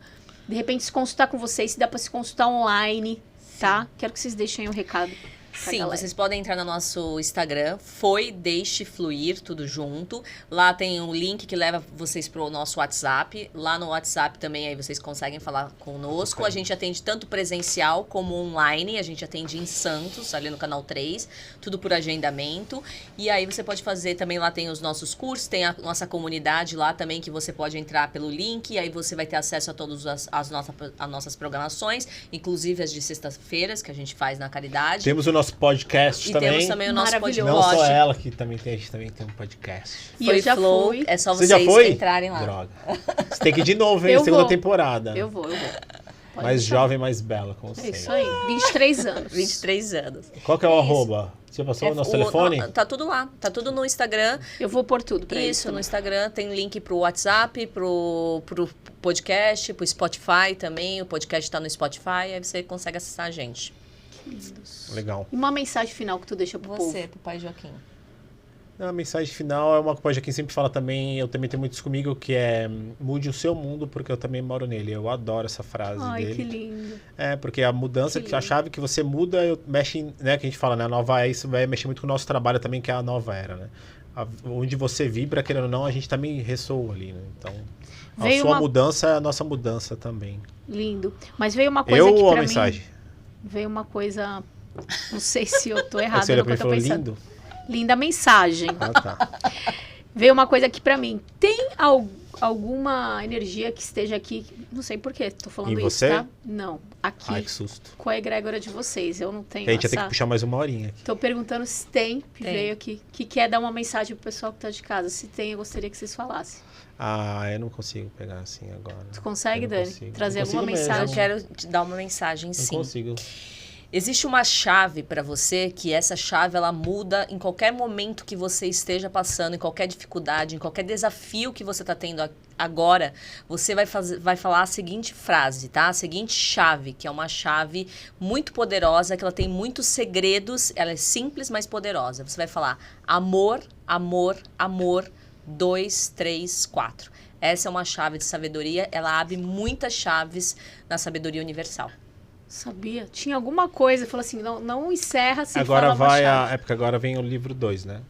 de repente se consultar com vocês, se dá pra se consultar online, tá? Quero que vocês deixem aí um recado. pra Sim, galera. vocês podem entrar no nosso Instagram, Foi Deixe Fluir, tudo junto. Lá tem um link que leva vocês pro nosso WhatsApp. Lá no WhatsApp também aí vocês conseguem falar conosco. A gente atende tanto presencial como online. A gente atende em Santos, ali no Canal 3. Tudo por agendamento. E aí você pode fazer também, lá tem os nossos cursos, tem a nossa comunidade lá também, que você pode entrar pelo link. E aí você vai ter acesso a todas as nossas programações, inclusive as de sextas-feiras, que a gente faz na Caridade. Temos o nosso podcast E também. temos também o nosso Maravilhoso. Não podcast. só ela, que também tem, a gente também tem um podcast. E eu já Flow, fui. é só Você vocês já foi? entrarem lá. Droga. Você tem que ir de novo, hein? Eu Segunda vou. temporada. Eu vou. Pode Mais deixar. jovem, mais bela, como É sempre. isso aí, 23 anos. 23 anos. Qual que é o Isso. arroba? Você passou o nosso telefone? Tá tudo lá. Tá tudo no Instagram. Eu vou pôr tudo pra Isso, isso. no Instagram tem link pro WhatsApp, pro podcast, pro Spotify também. O podcast tá no Spotify, aí você consegue acessar a gente. Legal. E uma mensagem final que tu deixa pro povo. Você, pro pai Joaquim. A mensagem final é uma coisa que quem sempre fala também, eu também tenho muito isso comigo, que é mude o seu mundo, porque eu também moro nele. Eu adoro essa frase Ai, dele. que lindo. É, porque a mudança, Que que a lindo. chave que você muda, mexe, né, que a gente fala, né, a nova era, isso vai mexer muito com o nosso trabalho também, que é a nova era, né? Onde você vibra, querendo ou não, a gente também ressoa ali, né? Então, a Veio sua uma- mudança é a nossa mudança também. Lindo. Mas veio uma coisa Eu aqui ou a pra mensagem? mim. Veio uma coisa... Não sei se eu tô errada Você olha no que pra mim eu e tô falou, pensando. lindo? Linda mensagem. Ah, tá. Veio uma coisa aqui pra mim. Tem alguma energia que esteja aqui? Não sei por que tô falando Em isso, você? tá? Não. Aqui. Ai, que susto. Com a egrégora de vocês. Eu não tenho A gente ia ter essa... que puxar mais 1 horinha aqui. Tô perguntando se tem, que Tem. veio aqui, que quer dar uma mensagem pro pessoal que tá de casa. Se tem, eu gostaria que vocês falassem. Ah, eu não consigo pegar assim agora. Tu consegue, Eu não Dani? consigo. Trazer Não consigo alguma mesmo. Eu mensagem? quero te dar uma mensagem, Não sim. consigo. Existe uma chave para você, que essa chave ela muda em qualquer momento que você esteja passando, em qualquer dificuldade, em qualquer desafio que você está tendo agora. Você vai falar a seguinte frase, tá? A seguinte chave, que é uma chave muito poderosa, que ela tem muitos segredos, ela é simples, mas poderosa. Você vai falar amor, amor, amor, 2, 3, 4. Essa é uma chave de sabedoria, ela abre muitas chaves na sabedoria universal. Sabia. Tinha alguma coisa. Falou assim, não encerra sem Agora falar uma vai chave. a época, agora vem o livro 2, né?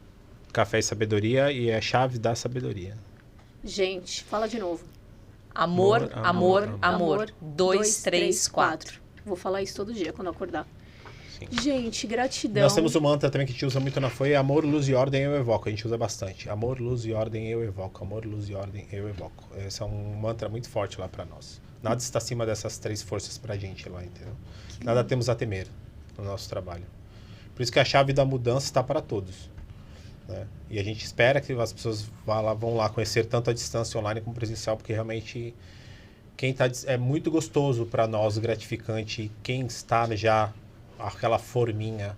Café e Sabedoria e é a chave da sabedoria. Gente, fala de novo. Amor, Amor, amor, amor, amor, 2, 3, 4. Vou falar isso todo dia quando eu acordar. Sim. Gente, gratidão. Nós temos um mantra também que a gente usa muito na Foi, amor, luz e ordem eu evoco. A gente usa bastante. Amor, luz e ordem eu evoco. Amor, luz e ordem eu evoco. Esse é um mantra muito forte lá pra nós. Nada está acima dessas 3 forças pra gente lá, entendeu? Nada temos a temer no nosso trabalho. Por isso que a chave da mudança está para todos, né? E a gente espera que as pessoas vão lá conhecer tanto a distância online como presencial, porque realmente é muito gostoso para nós, gratificante. Quem está já aquela forminha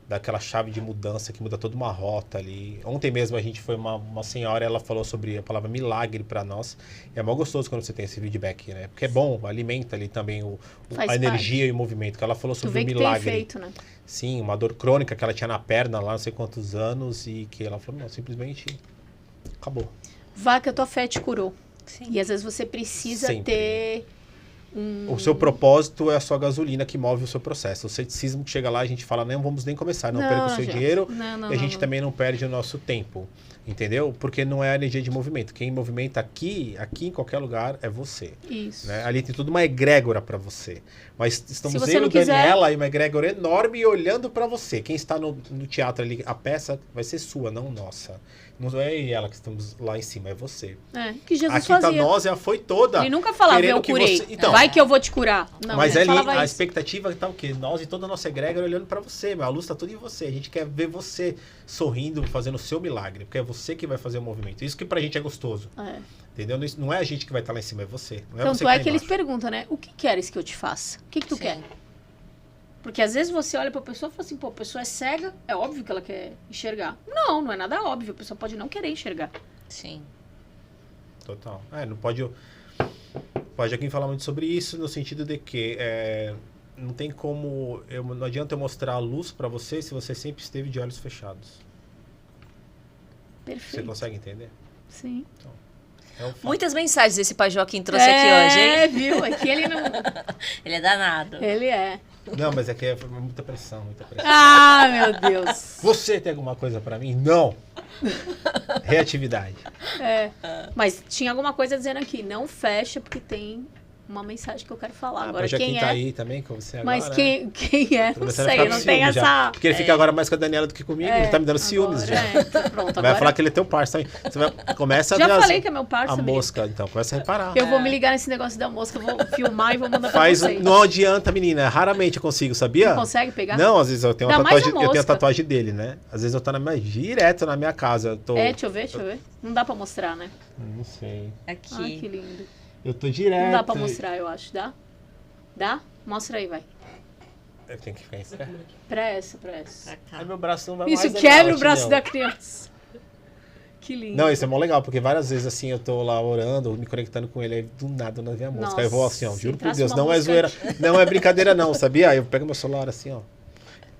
daquela chave de mudança que muda toda uma rota ali. Ontem mesmo a gente foi uma senhora, ela falou sobre a palavra milagre para nós. E é mó gostoso quando você tem esse feedback, né? Porque é bom, alimenta ali também a energia e o movimento. Que ela falou sobre o milagre. Tem efeito, né? Sim, uma dor crônica que ela tinha na perna lá, não sei quantos anos, e que ela falou, não, simplesmente acabou. Vá que a tua fé te curou. Sim. E às vezes você precisa Sempre. ter O seu propósito é a sua gasolina que move o seu processo. O ceticismo que chega lá, a gente fala, não vamos nem começar, não perca o seu gente. dinheiro Não, e a gente também não perde o nosso tempo, entendeu? Porque não é a energia de movimento. Quem movimenta aqui em qualquer lugar, é você. Isso. Né? Ali tem tudo uma egrégora para você. Mas estamos você eu não e quiser- Daniela e uma egrégora enorme olhando para você. Quem está no teatro ali, a peça vai ser sua, não nossa. Não é eu e ela que estamos lá em cima, é você. É, que Jesus Aqui fazia. tá nós, ela foi toda. Ele nunca falava, querendo eu que curei. você- Então, Vai que eu vou te curar. Não, mas ele ali falava a isso. expectativa tá o quê? Nós e toda a nossa egrégora olhando pra você, mas a luz tá toda em você. A gente quer ver você sorrindo, fazendo o seu milagre, porque é você que vai fazer o movimento. Isso que pra gente é gostoso, É. entendeu? Isso não é a gente que vai estar lá em cima, é você. Não é Tanto você é tá que eles embaixo. perguntam, né? O que queres que eu te faça? O que tu Sim. quer? Porque às vezes você olha pra pessoa e fala assim, pô, a pessoa é cega, é óbvio que ela quer enxergar. Não, não é nada óbvio, a pessoa pode não querer enxergar. Sim. Total. Não pode alguém falar muito sobre isso, no sentido de que não tem como... não adianta eu mostrar a luz pra você se você sempre esteve de olhos fechados. Você Perfeito. consegue entender? Sim. É um fato. Muitas mensagens esse Pai Joaquim trouxe aqui hoje, É, hein? viu? É que ele não... Ele é danado. Ele é. Não, mas é que é muita pressão, muita pressão. Ah, meu Deus. Você tem alguma coisa pra mim? Não. Reatividade. É. Mas tinha alguma coisa dizendo aqui, não fecha porque tem uma mensagem que eu quero falar. Agora, mas já quem quem é? tá aí também com você agora. Mas quem é? Tô Não começando a sei, ficar eu com não tenho ciúme já. essa... Porque ele fica agora mais com a Daniela do que comigo. Ele tá me dando ciúmes já. Pronto, Vai agora... falar que ele é teu parça também. Você começa a Já ver falei que é meu parça a mesmo. mosca, então. Começa a reparar. Eu vou me ligar nesse negócio da mosca, eu vou filmar e vou mandar pra Faz, vocês. não adianta, menina. Raramente eu consigo, sabia? Não consegue pegar? Não, às vezes eu tenho uma Ainda mais tatuagem, a eu tenho a mosca. tatuagem dele, né? Às vezes eu tô direto na minha casa. Eu tô, É, deixa eu ver. Não dá pra mostrar, né? Não sei. Aqui. Ai, que lindo. Eu tô direto. Não dá pra mostrar, eu acho. Dá? Dá? Mostra aí, vai. Eu tenho que ficar em pé. Pra essa. Aí meu braço não vai Isso mais. quebra Daniela, o braço não. da criança. Que lindo. Não, isso é mó legal, porque várias vezes assim eu tô lá orando, me conectando com ele, aí do nada não vem a música. Aí eu vou assim, ó, Nossa, juro por entrasse Deus, uma não é música zoeira, não é brincadeira não, sabia? Aí eu pego meu celular assim, ó.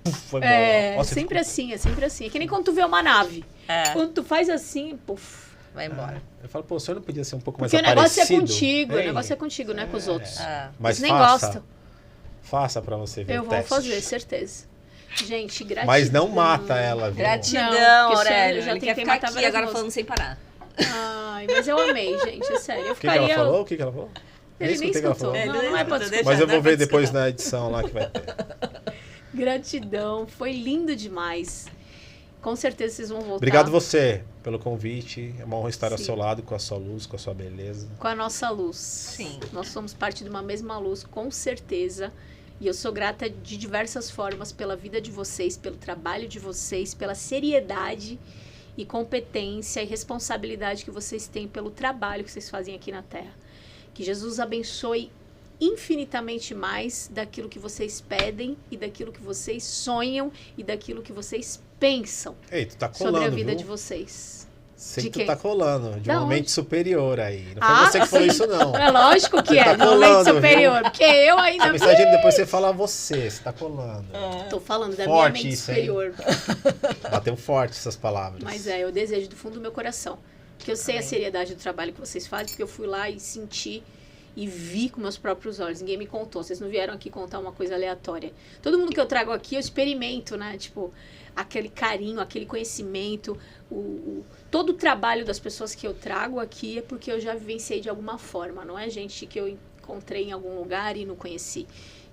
Puf, foi embora. É Nossa, sempre assim, é sempre assim. É que nem quando tu vê uma nave. É, Quando tu faz assim, puf. vai embora. eu falo, pô, o senhor não podia ser um pouco mais Porque o negócio aparecido? é contigo, Ei, o negócio é contigo, não é com os outros. É. Mas Eles nem faça, gostam. faça pra você ver Eu o vou teste. fazer, certeza. Gente, gratidão. Mas não mata ela, viu? Gratidão, Não, porque Aurélio. eu já Ele quer tentei ficar matar aqui várias agora moças. falando sem parar. Ai, mas eu amei, gente, é sério. Eu O que ela ficaria... falou? O que ela falou? Ele nem escutei o que ela escutou. falou. Não, não é pra Deixa- desculpar. Mas eu não é vou pra ver depois discutir, na edição lá que vai ter. Gratidão, foi lindo demais. Com certeza vocês vão voltar. Obrigado você pelo convite. É uma honra estar ao Sim. seu lado, com a sua luz, com a sua beleza. Com a nossa luz. Sim. Nós somos parte de uma mesma luz, com certeza. E eu sou grata de diversas formas pela vida de vocês, pelo trabalho de vocês, pela seriedade e competência e responsabilidade que vocês têm pelo trabalho que vocês fazem aqui na Terra. Que Jesus abençoe infinitamente mais daquilo que vocês pedem e daquilo que vocês sonham e daquilo que vocês pensam Ei, tu tá colando, sobre a vida viu? de vocês. Sei De que tu quem? tá colando, de Da uma onde? mente superior aí. Não foi Ah, você que falou sim. isso, não. É lógico que Você é, tá não mente colando, superior, porque eu ainda A mensagem depois você fala você tá colando. tô falando da Forte minha mente isso, hein? superior. Bateu forte essas palavras. Mas eu desejo do fundo do meu coração. Porque eu sei a seriedade do trabalho que vocês fazem, porque eu fui lá e senti e vi com meus próprios olhos. Ninguém me contou. Vocês não vieram aqui contar uma coisa aleatória. Todo mundo que eu trago aqui, eu experimento, né? Tipo, aquele carinho, aquele conhecimento, todo o trabalho das pessoas que eu trago aqui é porque eu já vivenciei de alguma forma. Não é gente que eu encontrei em algum lugar e não conheci.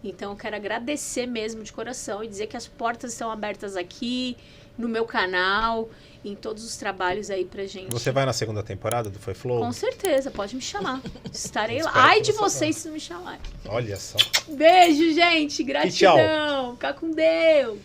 Então, eu quero agradecer mesmo de coração e dizer que as portas estão abertas aqui, no meu canal, em todos os trabalhos aí pra gente. Você vai na segunda temporada do Foi Flow? Com certeza, pode me chamar. Estarei lá. Espero Ai que de você vocês se não me chamarem. Olha só. Beijo, gente. tchau. Gratidão. Fica com Deus.